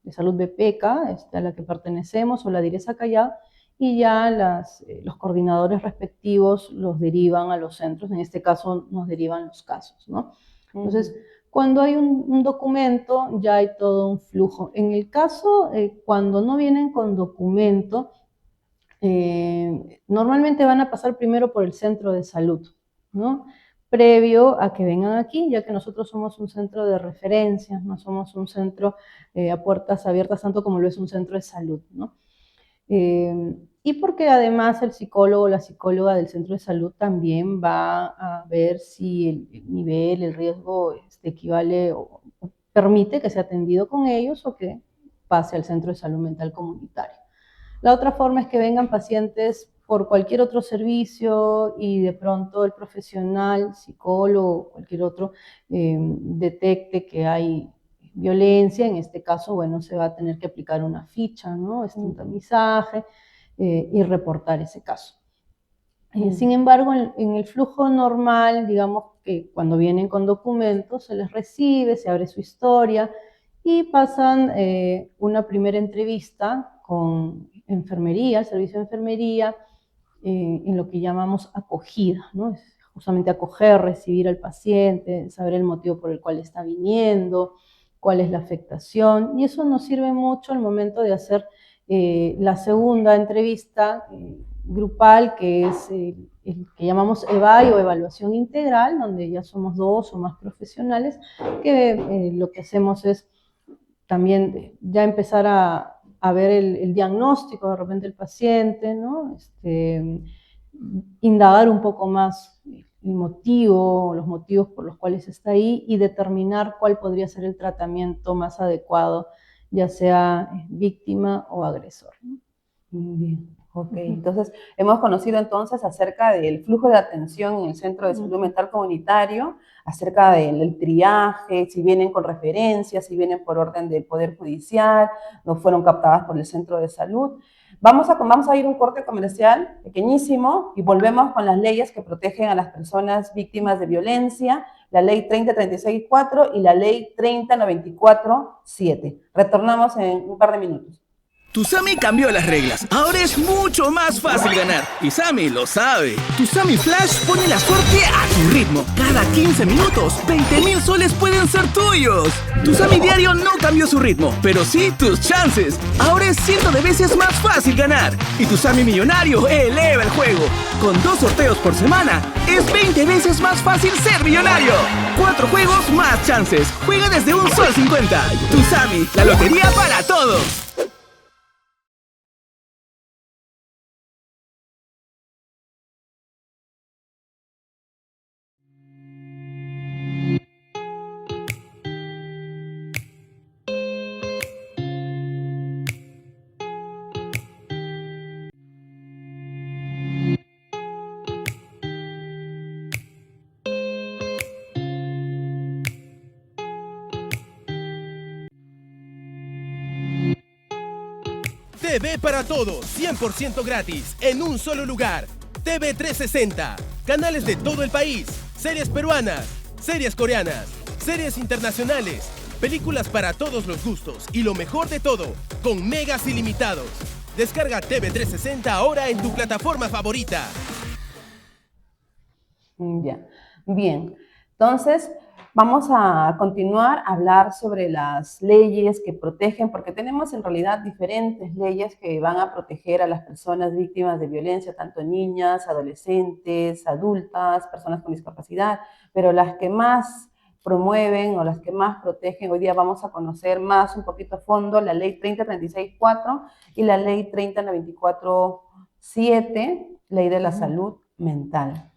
[SPEAKER 2] de salud BPECA, a la que pertenecemos, o la Direza Callao, y ya los coordinadores respectivos los derivan a los centros, en este caso nos derivan los casos, ¿no? Entonces, cuando hay un documento, ya hay todo un flujo. En el caso, cuando no vienen con documento, normalmente van a pasar primero por el centro de salud, ¿no? Previo a que vengan aquí, ya que nosotros somos un centro de referencia, no somos un centro a puertas abiertas tanto como lo es un centro de salud, ¿no? Y porque además el psicólogo o la psicóloga del centro de salud también va a ver si el nivel, el riesgo equivale o permite que sea atendido con ellos o que pase al centro de salud mental comunitario. La otra forma es que vengan pacientes por cualquier otro servicio y de pronto el profesional, psicólogo, cualquier otro, detecte que hay violencia. En este caso, bueno, se va a tener que aplicar una ficha, ¿no? Un tamizaje y reportar ese caso. Sin embargo, en el flujo normal, digamos que cuando vienen con documentos, se les recibe, se abre su historia y pasan una primera entrevista con enfermería, el servicio de enfermería, en lo que llamamos acogida, ¿no? Es justamente acoger, recibir al paciente, saber el motivo por el cual está viniendo, cuál es la afectación, y eso nos sirve mucho al momento de hacer la segunda entrevista grupal, que es el que llamamos EVAI o evaluación integral, donde ya somos 2 o más profesionales, que lo que hacemos es también ya empezar a ver el diagnóstico de repente del paciente, ¿no? Indagar un poco más el motivo, los motivos por los cuales está ahí y determinar cuál podría ser el tratamiento más adecuado, ya sea víctima o agresor, ¿no?
[SPEAKER 1] Muy bien. Ok, entonces hemos conocido entonces acerca del flujo de atención en el Centro de Salud Mental Comunitario, acerca del triaje, si vienen con referencias, si vienen por orden del Poder Judicial, no fueron captadas por el Centro de Salud. Vamos a ir a un corte comercial pequeñísimo y volvemos con las leyes que protegen a las personas víctimas de violencia, la Ley 3036-4 y la Ley 3094-7. Retornamos en un par de minutos.
[SPEAKER 3] Tusami cambió las reglas. Ahora es mucho más fácil ganar. Y Sammy lo sabe. Tusami Flash pone la suerte a tu ritmo. Cada 15 minutos, 20.000 soles pueden ser tuyos. Tusami Diario no cambió su ritmo, pero sí tus chances. Ahora es 100 de veces más fácil ganar. Y Tusami Millonario eleva el juego. Con 2 sorteos por semana, es 20 veces más fácil ser millonario. 4 juegos, más chances. Juega desde un sol 50. Tusami, la lotería para todos.
[SPEAKER 4] TV para todos, 100% gratis, en un solo lugar. TV 360, canales de todo el país, series peruanas, series coreanas, series internacionales, películas para todos los gustos y lo mejor de todo, con megas ilimitados. Descarga TV 360 ahora en tu plataforma favorita.
[SPEAKER 1] Ya, bien. Entonces, vamos a continuar a hablar sobre las leyes que protegen, porque tenemos en realidad diferentes leyes que van a proteger a las personas víctimas de violencia, tanto niñas, adolescentes, adultas, personas con discapacidad, pero las que más promueven o las que más protegen, hoy día vamos a conocer más un poquito a fondo la Ley 3036-4 y la Ley 3094-7, Ley de la Salud Mental.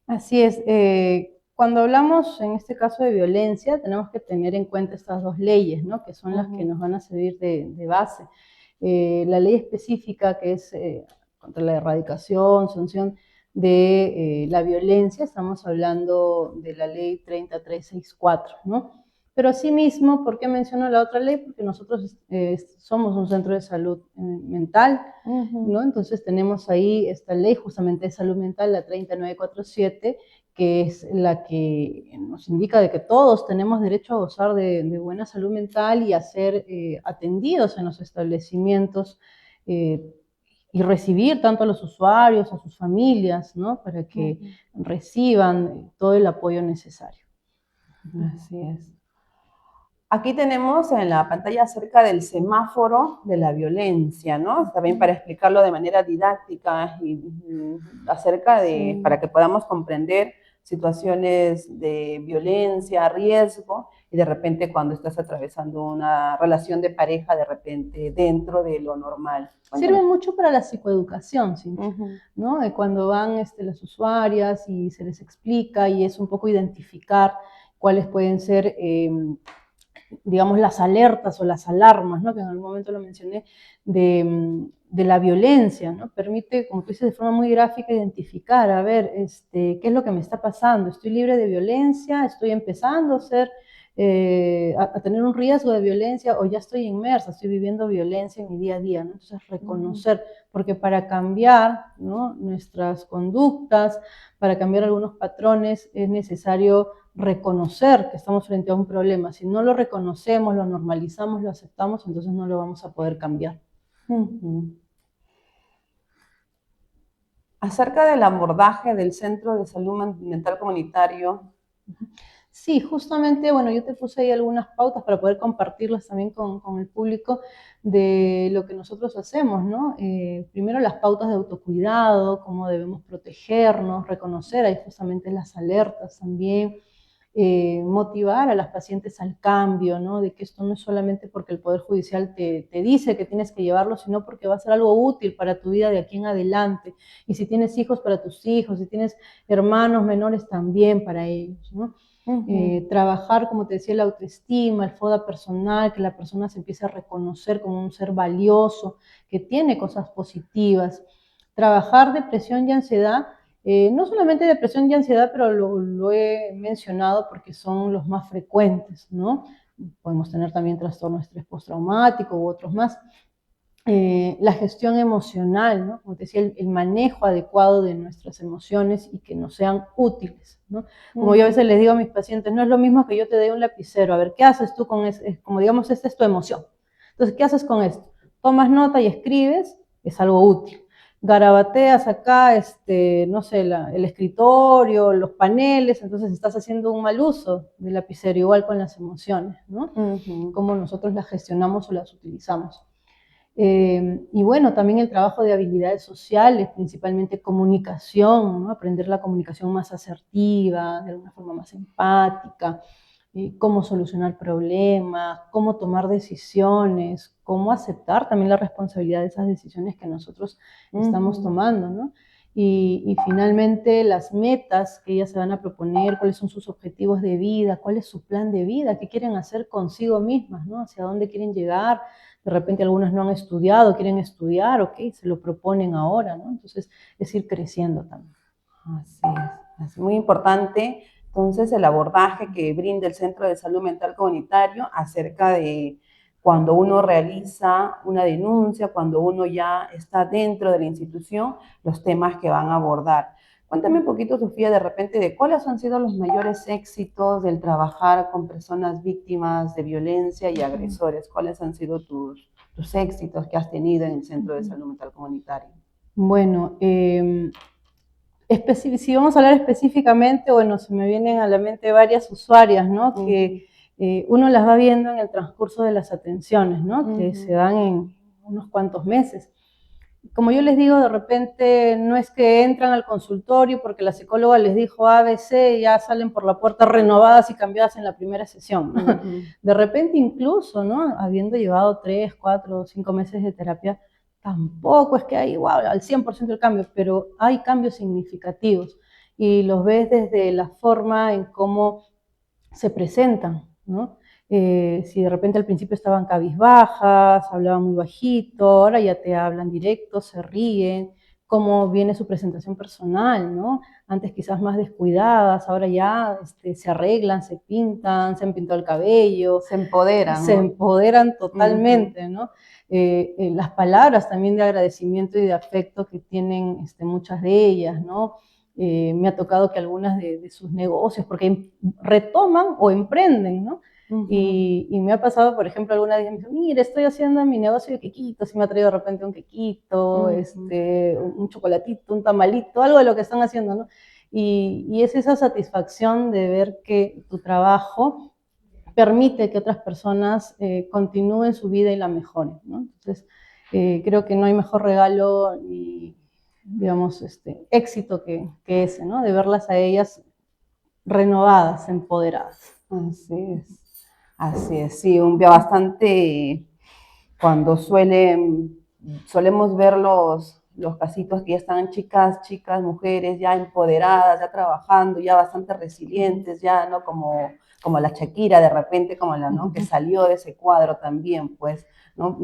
[SPEAKER 2] Así es. Cuando hablamos, en este caso, de violencia, tenemos que tener en cuenta estas 2 leyes, ¿no? Que son las que nos van a servir de base. La ley específica, que es contra la erradicación, sanción de la violencia, estamos hablando de la ley 30364, ¿no? Pero asimismo, ¿por qué menciono la otra ley? Porque nosotros somos un centro de salud mental, ¿no? Entonces tenemos ahí esta ley justamente de salud mental, la 30947, que es la que nos indica de que todos tenemos derecho a gozar de buena salud mental y a ser atendidos en los establecimientos y recibir tanto a los usuarios, a sus familias, ¿no? Para que reciban todo el apoyo necesario.
[SPEAKER 1] Así es. Aquí tenemos en la pantalla acerca del semáforo de la violencia, ¿no? También para explicarlo de manera didáctica y acerca de, para que podamos comprender situaciones de violencia, riesgo, y de repente cuando estás atravesando una relación de pareja, de repente dentro de lo normal.
[SPEAKER 2] Sirve mucho para la psicoeducación, ¿sí? ¿No? Cuando van las usuarias y se les explica y es un poco identificar cuáles pueden ser digamos, las alertas o las alarmas, ¿no? Que en algún momento lo mencioné, de la violencia, ¿no? Permite, como tú dices, de forma muy gráfica, identificar, a ver, qué es lo que me está pasando, estoy libre de violencia, estoy empezando a ser, a tener un riesgo de violencia o ya estoy inmersa, estoy viviendo violencia en mi día a día, ¿no? Entonces, reconocer, porque para cambiar, ¿no? Nuestras conductas, para cambiar algunos patrones, es necesario reconocer que estamos frente a un problema. Si no lo reconocemos, lo normalizamos, lo aceptamos, entonces no lo vamos a poder cambiar.
[SPEAKER 1] Acerca del abordaje del Centro de Salud Mental Comunitario.
[SPEAKER 2] Sí, justamente, bueno, yo te puse ahí algunas pautas para poder compartirlas también con el público de lo que nosotros hacemos, ¿no? Primero las pautas de autocuidado, cómo debemos protegernos, reconocer ahí justamente las alertas también, motivar a las pacientes al cambio, ¿no? De que esto no es solamente porque el Poder Judicial te dice que tienes que llevarlo, sino porque va a ser algo útil para tu vida de aquí en adelante. Y si tienes hijos, para tus hijos, si tienes hermanos menores, también para ellos, ¿no? Trabajar, como te decía, la autoestima, el FODA personal, que la persona se empiece a reconocer como un ser valioso, que tiene cosas positivas. Trabajar depresión y ansiedad, no solamente depresión y ansiedad, pero lo he mencionado porque son los más frecuentes, ¿no? Podemos tener también trastorno de estrés postraumático u otros más. La gestión emocional, ¿no? Como te decía, el manejo adecuado de nuestras emociones y que nos sean útiles, ¿no? Como yo a veces les digo a mis pacientes, no es lo mismo que yo te dé un lapicero, a ver, ¿qué haces tú con eso? Como digamos, esta es tu emoción. Entonces, ¿qué haces con esto? Tomas nota y escribes, es algo útil. Garabateas acá, no sé, el escritorio, los paneles, entonces estás haciendo un mal uso del lapicero, igual con las emociones, ¿no? Cómo nosotros las gestionamos o las utilizamos. Y bueno, también el trabajo de habilidades sociales, principalmente comunicación, ¿no? Aprender la comunicación más asertiva, de alguna forma más empática, cómo solucionar problemas, cómo tomar decisiones, cómo aceptar también la responsabilidad de esas decisiones que nosotros estamos tomando, ¿no? Y finalmente las metas que ellas se van a proponer, cuáles son sus objetivos de vida, cuál es su plan de vida, qué quieren hacer consigo mismas, ¿no? Hacia dónde quieren llegar. De repente algunas no han estudiado, quieren estudiar, ok, se lo proponen ahora, ¿no? Entonces es ir creciendo también.
[SPEAKER 1] Así es muy importante. Entonces el abordaje que brinda el Centro de Salud Mental Comunitario acerca de cuando uno realiza una denuncia, cuando uno ya está dentro de la institución, los temas que van a abordar. Cuéntame un poquito, Sofía, de repente, de cuáles han sido los mayores éxitos del trabajar con personas víctimas de violencia y agresores. ¿Cuáles han sido tus éxitos que has tenido en el Centro de Salud Mental Comunitario?
[SPEAKER 2] Bueno, si vamos a hablar específicamente, bueno, se me vienen a la mente varias usuarias, ¿no? Que uno las va viendo en el transcurso de las atenciones, ¿no? Que se dan en unos cuantos meses. Como yo les digo, de repente no es que entran al consultorio porque la psicóloga les dijo A, B, C y ya salen por la puerta renovadas y cambiadas en la primera sesión. De repente incluso, ¿no? Habiendo llevado 3, 4, 5 meses de terapia, tampoco es que hay igual al 100% el cambio, pero hay cambios significativos y los ves desde la forma en cómo se presentan, ¿no? Si de repente al principio estaban cabizbajas, hablaban muy bajito, ahora ya te hablan directo, se ríen, cómo viene su presentación personal, ¿no? Antes quizás más descuidadas, ahora ya se arreglan, se pintan, se han pintado el cabello.
[SPEAKER 1] Se empoderan,
[SPEAKER 2] Se
[SPEAKER 1] ¿no?
[SPEAKER 2] empoderan totalmente, ¿no? Las palabras también de agradecimiento y de afecto que tienen muchas de ellas, ¿no? Me ha tocado que algunas de sus negocios, porque retoman o emprenden, ¿no? Y me ha pasado, por ejemplo, alguna vez me dice, mire, estoy haciendo mi negocio de quequitos, y me ha traído de repente un quequito, un chocolatito, un tamalito, algo de lo que están haciendo, ¿no? Y es esa satisfacción de ver que tu trabajo permite que otras personas continúen su vida y la mejoren, ¿no? Entonces, creo que no hay mejor regalo y, digamos, éxito que ese, ¿no? De verlas a ellas renovadas, empoderadas.
[SPEAKER 1] Así es, sí, un día bastante, cuando solemos ver los casitos que ya están chicas, mujeres ya empoderadas, ya trabajando, ya bastante resilientes, ya, ¿no? Como la Shakira de repente, como la, ¿no? Que salió de ese cuadro también, pues, ¿no?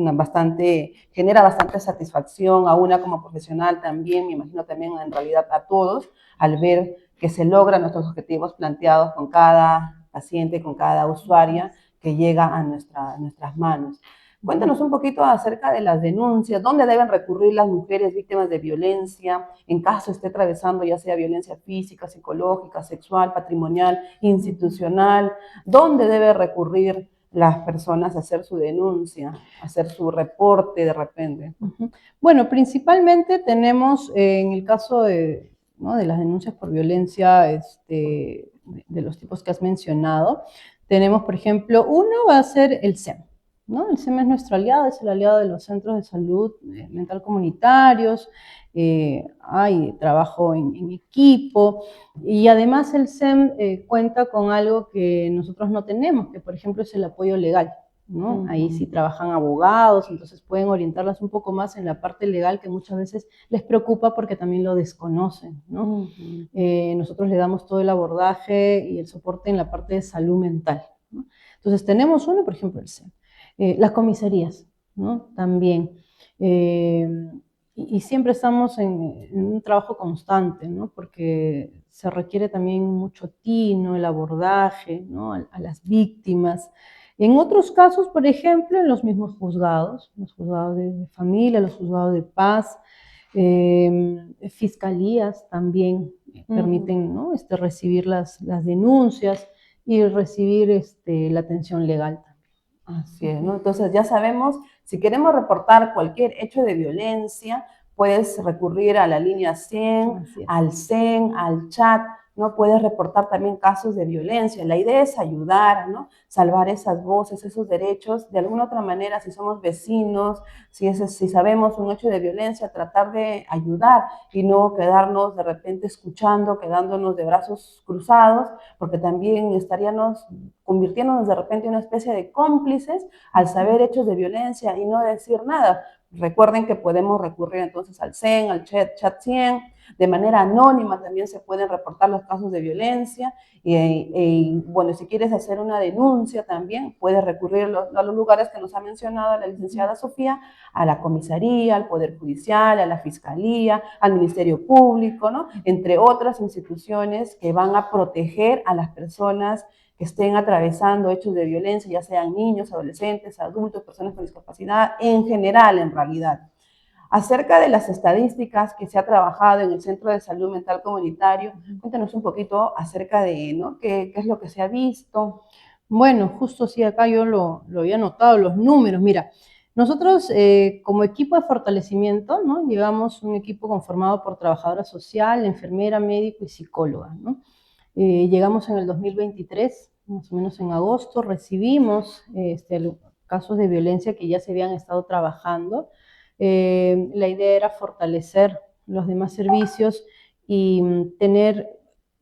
[SPEAKER 1] Genera bastante satisfacción a una como profesional también, me imagino también en realidad a todos, al ver que se logran nuestros objetivos planteados con cada paciente, con cada usuaria que llega a nuestras manos. Cuéntanos un poquito acerca de las denuncias, dónde deben recurrir las mujeres víctimas de violencia en caso esté atravesando ya sea violencia física, psicológica, sexual, patrimonial, institucional, dónde debe recurrir las personas a hacer su denuncia, a hacer su reporte de repente.
[SPEAKER 2] Bueno, principalmente tenemos en el caso de, ¿no? de las denuncias por violencia de los tipos que has mencionado, tenemos, por ejemplo, uno va a ser el SEM, ¿no? El SEM es nuestro aliado, es el aliado de los centros de salud mental comunitarios, hay trabajo en equipo y además el SEM cuenta con algo que nosotros no tenemos, que por ejemplo es el apoyo legal, ¿no? Ahí sí trabajan abogados, entonces pueden orientarlas un poco más en la parte legal que muchas veces les preocupa porque también lo desconocen, ¿no? Nosotros le damos todo el abordaje y el soporte en la parte de salud mental, ¿no? Entonces tenemos uno, por ejemplo, el SEM. Las comisarías, ¿no? También. Y siempre estamos en un trabajo constante, ¿no? Porque se requiere también mucho tino, el abordaje, ¿no? a las víctimas. En otros casos, por ejemplo, en los mismos juzgados, los juzgados de familia, los juzgados de paz, fiscalías también permiten, ¿no? recibir las denuncias y recibir la atención legal.
[SPEAKER 1] Así es, ¿no? Entonces ya sabemos, si queremos reportar cualquier hecho de violencia, puedes recurrir a la línea 100, al CEN, al chat, ¿no? Puedes reportar también casos de violencia. La idea es ayudar, ¿no? Salvar esas voces, esos derechos, de alguna otra manera, si somos vecinos, si sabemos un hecho de violencia, tratar de ayudar y no quedarnos de repente escuchando, quedándonos de brazos cruzados, porque también estaríamos convirtiéndonos de repente en una especie de cómplices al saber hechos de violencia y no decir nada. Recuerden que podemos recurrir entonces al CEN, al chat 100, de manera anónima también se pueden reportar los casos de violencia y bueno, si quieres hacer una denuncia también puedes recurrir a los lugares que nos ha mencionado la licenciada Sofía, a la comisaría, al Poder Judicial, a la Fiscalía, al Ministerio Público, ¿no? Entre otras instituciones que van a proteger a las personas que estén atravesando hechos de violencia, ya sean niños, adolescentes, adultos, personas con discapacidad, en general, en realidad. Acerca de las estadísticas que se ha trabajado en el Centro de Salud Mental Comunitario, cuéntanos un poquito acerca de, ¿no? ¿Qué es lo que se ha visto?
[SPEAKER 2] Bueno, justo sí, acá yo lo había notado, los números. Mira, nosotros como equipo de fortalecimiento, ¿no? Llevamos un equipo conformado por trabajadora social, enfermera, médico y psicóloga, ¿no? Llegamos en el 2023, más o menos en agosto, recibimos casos de violencia que ya se habían estado trabajando. La idea era fortalecer los demás servicios y tener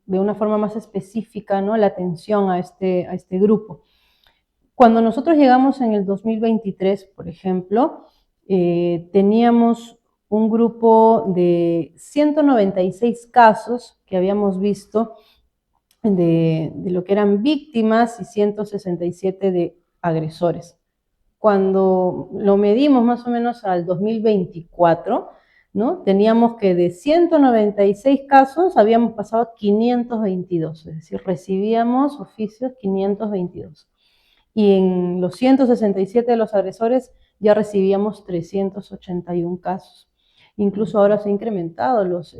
[SPEAKER 2] de una forma más específica, ¿no? la atención a este grupo. Cuando nosotros llegamos en el 2023, por ejemplo, teníamos un grupo de 196 casos que habíamos visto de lo que eran víctimas y 167 de agresores. Cuando lo medimos más o menos al 2024, ¿no? Teníamos que de 196 casos habíamos pasado a 522, es decir, recibíamos oficios 522. Y en los 167 de los agresores ya recibíamos 381 casos. Incluso ahora se ha incrementado, los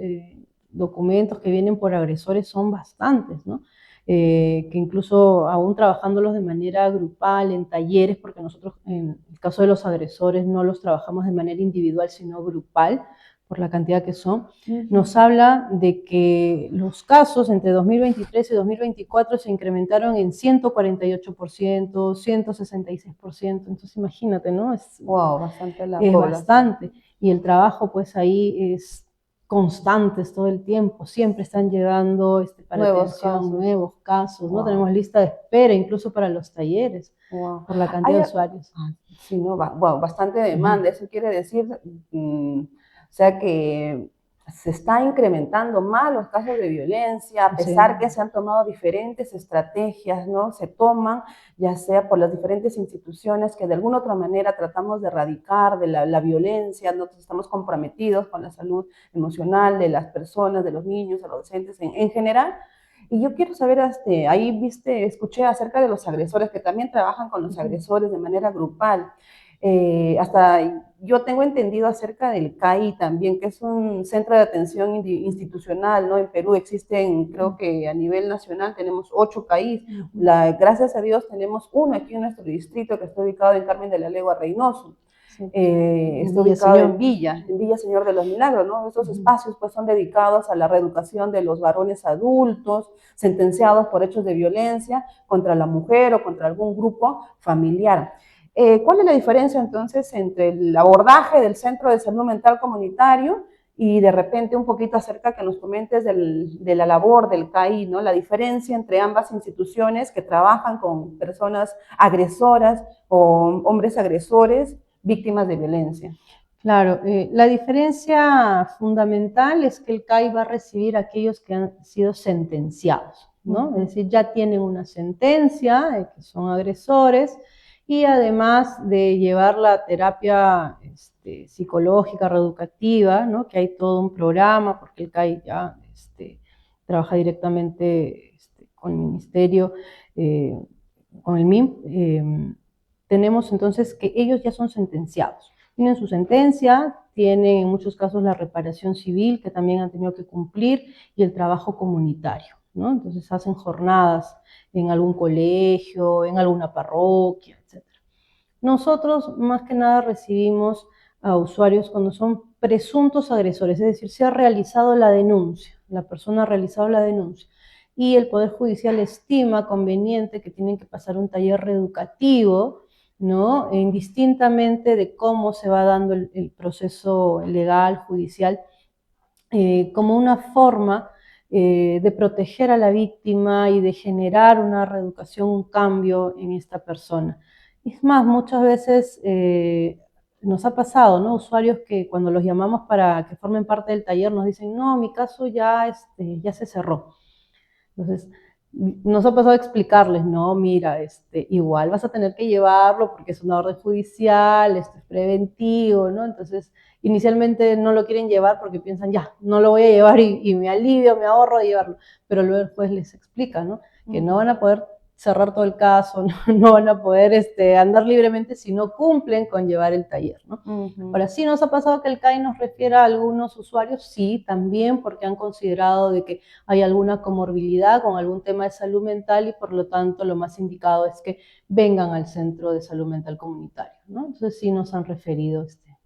[SPEAKER 2] documentos que vienen por agresores son bastantes, ¿no? Que incluso aún trabajándolos de manera grupal, en talleres, porque nosotros en el caso de los agresores no los trabajamos de manera individual, sino grupal, por la cantidad que son, nos habla de que los casos entre 2023 y 2024 se incrementaron en 148%, 166%, entonces imagínate, ¿no?
[SPEAKER 1] Wow, bastante la
[SPEAKER 2] Es
[SPEAKER 1] población.
[SPEAKER 2] bastante, y el trabajo pues ahí es constante todo el tiempo, siempre están llegando para nuevos casos, ¿no? Tenemos lista de espera incluso para los talleres, por la cantidad de usuarios.
[SPEAKER 1] Sí, no, wow, bastante demanda, eso quiere decir, o sea que se está incrementando más los casos de violencia, a pesar que se han tomado diferentes estrategias, ¿no? Se toman, ya sea por las diferentes instituciones que de alguna otra manera tratamos de erradicar de la violencia, nosotros estamos comprometidos con la salud emocional de las personas, de los niños, adolescentes en general. Y yo quiero saber, ahí escuché acerca de los agresores, que también trabajan con los agresores de manera grupal. Hasta yo tengo entendido acerca del CAI también, que es un centro de atención institucional, ¿no? En Perú existen, creo que a nivel nacional tenemos 8 CAIs. Gracias a Dios tenemos uno aquí en nuestro distrito que está ubicado en Carmen de la Legua, Reynoso. Está ubicado en Villa Señor de los Milagros, ¿no? Estos espacios pues son dedicados a la reeducación de los varones adultos sentenciados por hechos de violencia contra la mujer o contra algún grupo familiar. ¿Cuál es la diferencia entonces entre el abordaje del Centro de Salud Mental Comunitario y de repente un poquito acerca que nos comentes de la labor del CAI, ¿no? La diferencia entre ambas instituciones que trabajan con personas agresoras o hombres agresores, víctimas de violencia.
[SPEAKER 2] Claro, la diferencia fundamental es que el CAI va a recibir a aquellos que han sido sentenciados, ¿no? Es decir, ya tienen una sentencia, que son agresores, y además de llevar la terapia psicológica, reeducativa, ¿no? Que hay todo un programa, porque el CAI ya trabaja directamente con el Ministerio, con el MIM, tenemos entonces que ellos ya son sentenciados. Tienen su sentencia, tienen en muchos casos la reparación civil que también han tenido que cumplir y el trabajo comunitario, ¿no? Entonces hacen jornadas en algún colegio, en alguna parroquia, etc. Nosotros más que nada recibimos a usuarios cuando son presuntos agresores, es decir, se ha realizado la denuncia, la persona ha realizado la denuncia y el Poder Judicial estima conveniente que tienen que pasar un taller reeducativo, ¿no? Indistintamente de cómo se va dando el proceso legal, judicial, como una forma de proteger a la víctima y de generar una reeducación, un cambio en esta persona. Es más, muchas veces nos ha pasado, ¿no? Usuarios que cuando los llamamos para que formen parte del taller nos dicen, no, mi caso ya se cerró. Entonces, nos ha pasado a explicarles, no, mira, igual vas a tener que llevarlo porque es una orden judicial, esto es preventivo, ¿no? Entonces, inicialmente no lo quieren llevar porque piensan, ya, no lo voy a llevar y me alivio, me ahorro de llevarlo. Pero luego el juez les explica, ¿no? Que no van a poder cerrar todo el caso, no van a poder andar libremente si no cumplen con llevar el taller, ¿no? Ahora, sí nos ha pasado que el CAI nos refiera a algunos usuarios, sí, también porque han considerado de que hay alguna comorbilidad con algún tema de salud mental y por lo tanto lo más indicado es que vengan al Centro de Salud Mental Comunitario, ¿no? Entonces sí nos han referido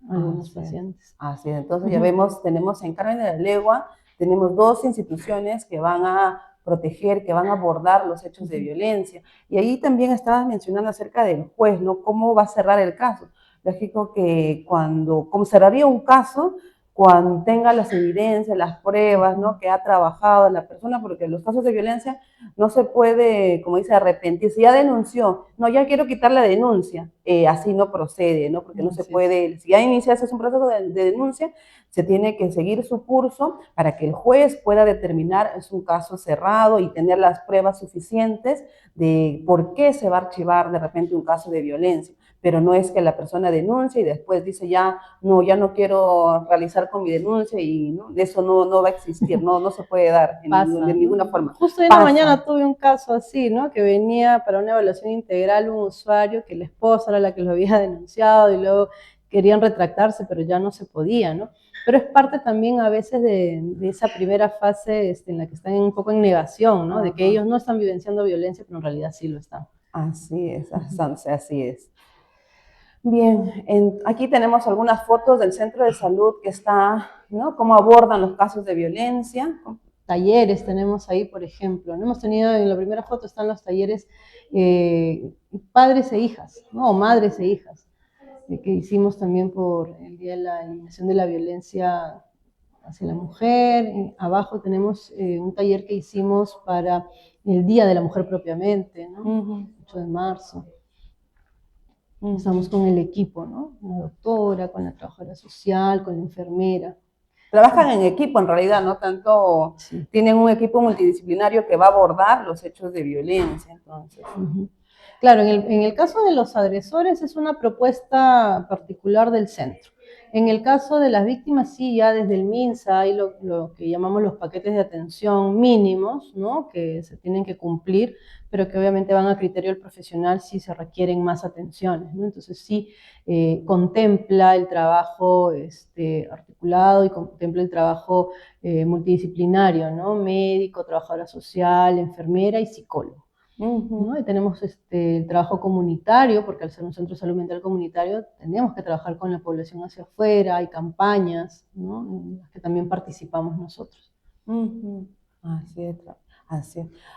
[SPEAKER 2] a algunos pacientes.
[SPEAKER 1] Así es, entonces ya vemos, tenemos en Carmen de la Legua, tenemos 2 instituciones que van a proteger, que van a abordar los hechos de violencia. Y ahí también estabas mencionando acerca del juez, ¿no? ¿Cómo va a cerrar el caso? Lógico que como cerraría un caso, cuando tenga las evidencias, las pruebas, ¿no? Que ha trabajado la persona, porque en los casos de violencia no se puede, como dice, arrepentir. Si ya denunció, no, ya quiero quitar la denuncia, así no procede, ¿no? Porque no se puede, si ya iniciaste un proceso de denuncia, se tiene que seguir su curso para que el juez pueda determinar es un caso cerrado y tener las pruebas suficientes de por qué se va a archivar de repente un caso de violencia. pero no es que la persona denuncia y después dice ya no quiero realizar con mi denuncia y ¿no? Eso no va a existir, no se puede dar de ninguna forma.
[SPEAKER 2] Justo en la mañana tuve un caso así, ¿no? Que venía para una evaluación integral un usuario que la esposa era la que lo había denunciado y luego querían retractarse, pero ya no se podía, ¿no? Pero es parte también a veces de esa primera fase en la que están un poco en negación, ¿no? De que ellos no están vivenciando violencia, pero en realidad sí lo están.
[SPEAKER 1] Así es, así es. Bien, aquí tenemos algunas fotos del centro de salud que está, ¿no? Cómo abordan los casos de violencia.
[SPEAKER 2] Talleres tenemos ahí, por ejemplo, ¿no? Hemos tenido, en la primera foto están los talleres padres e hijas, ¿no? O madres e hijas, que hicimos también por el Día de la Eliminación de la Violencia hacia la Mujer. Abajo tenemos un taller que hicimos para el Día de la Mujer propiamente, ¿no? 8 de marzo. Estamos con el equipo, ¿no? Con la doctora, con la trabajadora social, con la enfermera.
[SPEAKER 1] Trabajan en equipo, en realidad, no tanto, sí. Tienen un equipo multidisciplinario que va a abordar los hechos de violencia, entonces.
[SPEAKER 2] Claro, en el caso de los agresores es una propuesta particular del centro. En el caso de las víctimas, sí, ya desde el MINSA hay lo que llamamos los paquetes de atención mínimos, ¿no? Que se tienen que cumplir, pero que obviamente van a criterio del profesional si se requieren más atenciones, ¿no? Entonces sí contempla el trabajo articulado y contempla el trabajo multidisciplinario, ¿no? Médico, trabajadora social, enfermera y psicólogo. ¿No? Y tenemos el trabajo comunitario, porque al ser un centro de salud mental comunitario tenemos que trabajar con la población hacia afuera, hay campañas, ¿no? En las que también participamos nosotros.
[SPEAKER 1] Así es.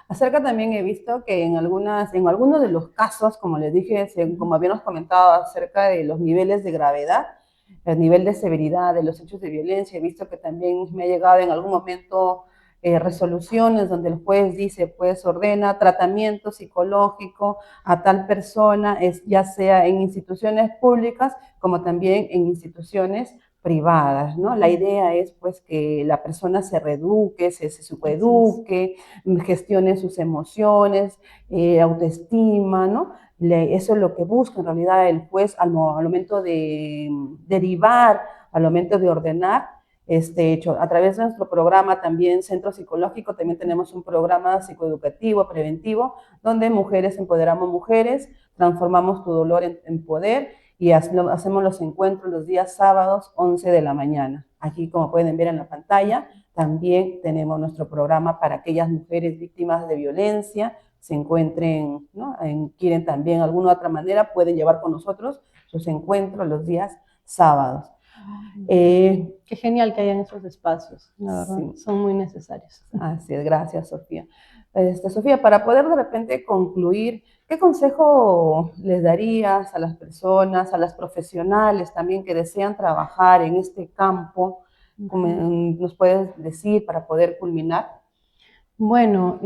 [SPEAKER 1] Acerca también he visto que en algunos de los casos, como les dije, como habíamos comentado acerca de los niveles de gravedad, el nivel de severidad de los hechos de violencia, he visto que también me ha llegado en algún momento resoluciones donde el juez dice, pues ordena tratamiento psicológico a tal persona, ya sea en instituciones públicas como también en instituciones privadas, ¿no? La idea es pues que la persona se reeduque, se psicoeduque, gestione sus emociones, autoestima, ¿no? Eso es lo que busca en realidad el juez al momento de derivar, al momento de ordenar este hecho. A través de nuestro programa también Centro Psicológico, también tenemos un programa psicoeducativo, preventivo, donde mujeres empoderamos mujeres, transformamos tu dolor en poder y hacemos los encuentros los días sábados 11 de la mañana. Aquí, como pueden ver en la pantalla, también tenemos nuestro programa para aquellas mujeres víctimas de violencia, se encuentren, ¿no? Quieren también de alguna u otra manera, pueden llevar con nosotros sus encuentros los días sábados.
[SPEAKER 2] Qué genial que hayan esos espacios, la verdad, sí. Son muy necesarios.
[SPEAKER 1] Así es, gracias Sofía. Sofía, para poder de repente concluir, ¿qué consejo les darías a las personas, a las profesionales también que desean trabajar en este campo? ¿Nos puedes decir para poder culminar?
[SPEAKER 2] Bueno,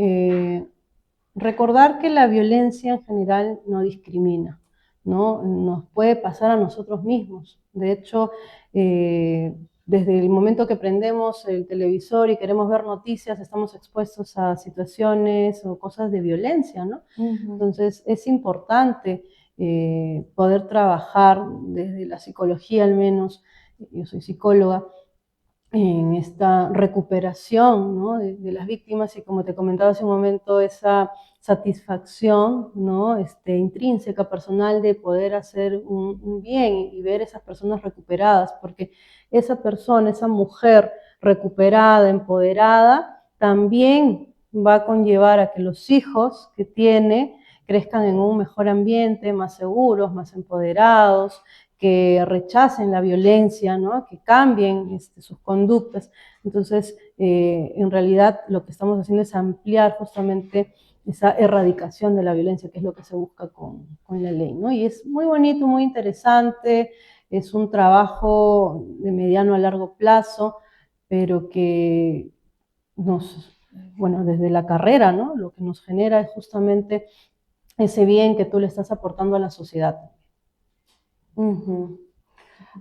[SPEAKER 2] recordar que la violencia en general no discrimina, ¿no? Nos puede pasar a nosotros mismos. De hecho, desde el momento que prendemos el televisor y queremos ver noticias, estamos expuestos a situaciones o cosas de violencia, ¿no? Entonces, es importante poder trabajar desde la psicología al menos, yo soy psicóloga, en esta recuperación, ¿no? de las víctimas y como te comentaba hace un momento, esa satisfacción, ¿no? Intrínseca, personal de poder hacer un bien y ver esas personas recuperadas, porque esa persona, esa mujer recuperada, empoderada, también va a conllevar a que los hijos que tiene crezcan en un mejor ambiente, más seguros, más empoderados, que rechacen la violencia, ¿no? Que cambien sus conductas. Entonces, en realidad lo que estamos haciendo es ampliar justamente esa erradicación de la violencia, que es lo que se busca con la ley, ¿no? Y es muy bonito, muy interesante, es un trabajo de mediano a largo plazo, pero que bueno, desde la carrera, ¿no? Lo que nos genera es justamente ese bien que tú le estás aportando a la sociedad.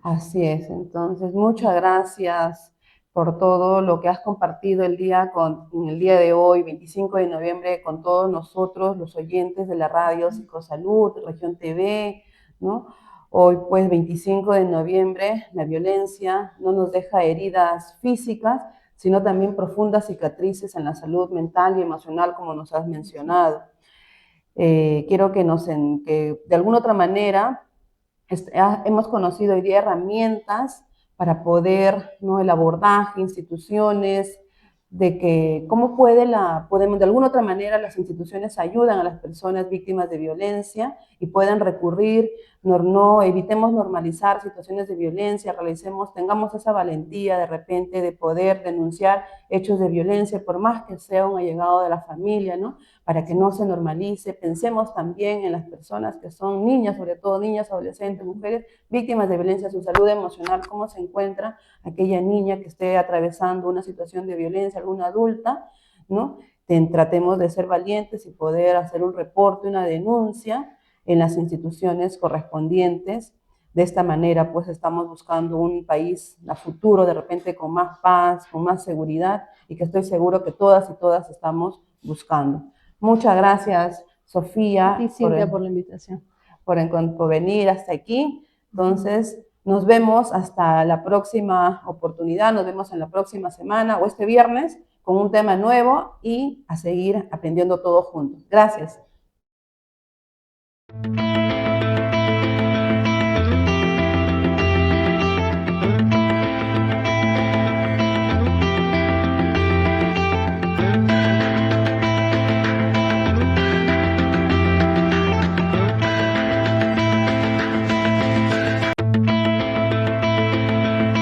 [SPEAKER 1] Así es, entonces muchas gracias por todo lo que has compartido en el día de hoy, 25 de noviembre, con todos nosotros, los oyentes de la radio Psicosalud, Región TV, ¿no? Hoy, pues, 25 de noviembre, la violencia no nos deja heridas físicas, sino también profundas cicatrices en la salud mental y emocional, como nos has mencionado. Quiero que de alguna otra manera hemos conocido hoy día herramientas para poder, ¿no?, el abordaje, instituciones, de que cómo podemos, de alguna otra manera, las instituciones ayudan a las personas víctimas de violencia y puedan recurrir, evitemos normalizar situaciones de violencia, tengamos esa valentía de repente de poder denunciar hechos de violencia, por más que sea un allegado de la familia, ¿no?, para que no se normalice. Pensemos también en las personas que son niñas, sobre todo niñas, adolescentes, mujeres víctimas de violencia, su salud emocional, cómo se encuentra aquella niña que esté atravesando una situación de violencia, alguna adulta, ¿no? Tratemos de ser valientes y poder hacer un reporte, una denuncia en las instituciones correspondientes. De esta manera, pues, estamos buscando un país a futuro, de repente con más paz, con más seguridad, y que estoy seguro que todas y todas estamos buscando. Muchas gracias, Sofía,
[SPEAKER 2] A ti, Cintia, por la invitación.
[SPEAKER 1] por venir hasta aquí. Entonces, nos vemos hasta la próxima oportunidad, nos vemos en la próxima semana o este viernes con un tema nuevo y a seguir aprendiendo todos juntos. Gracias.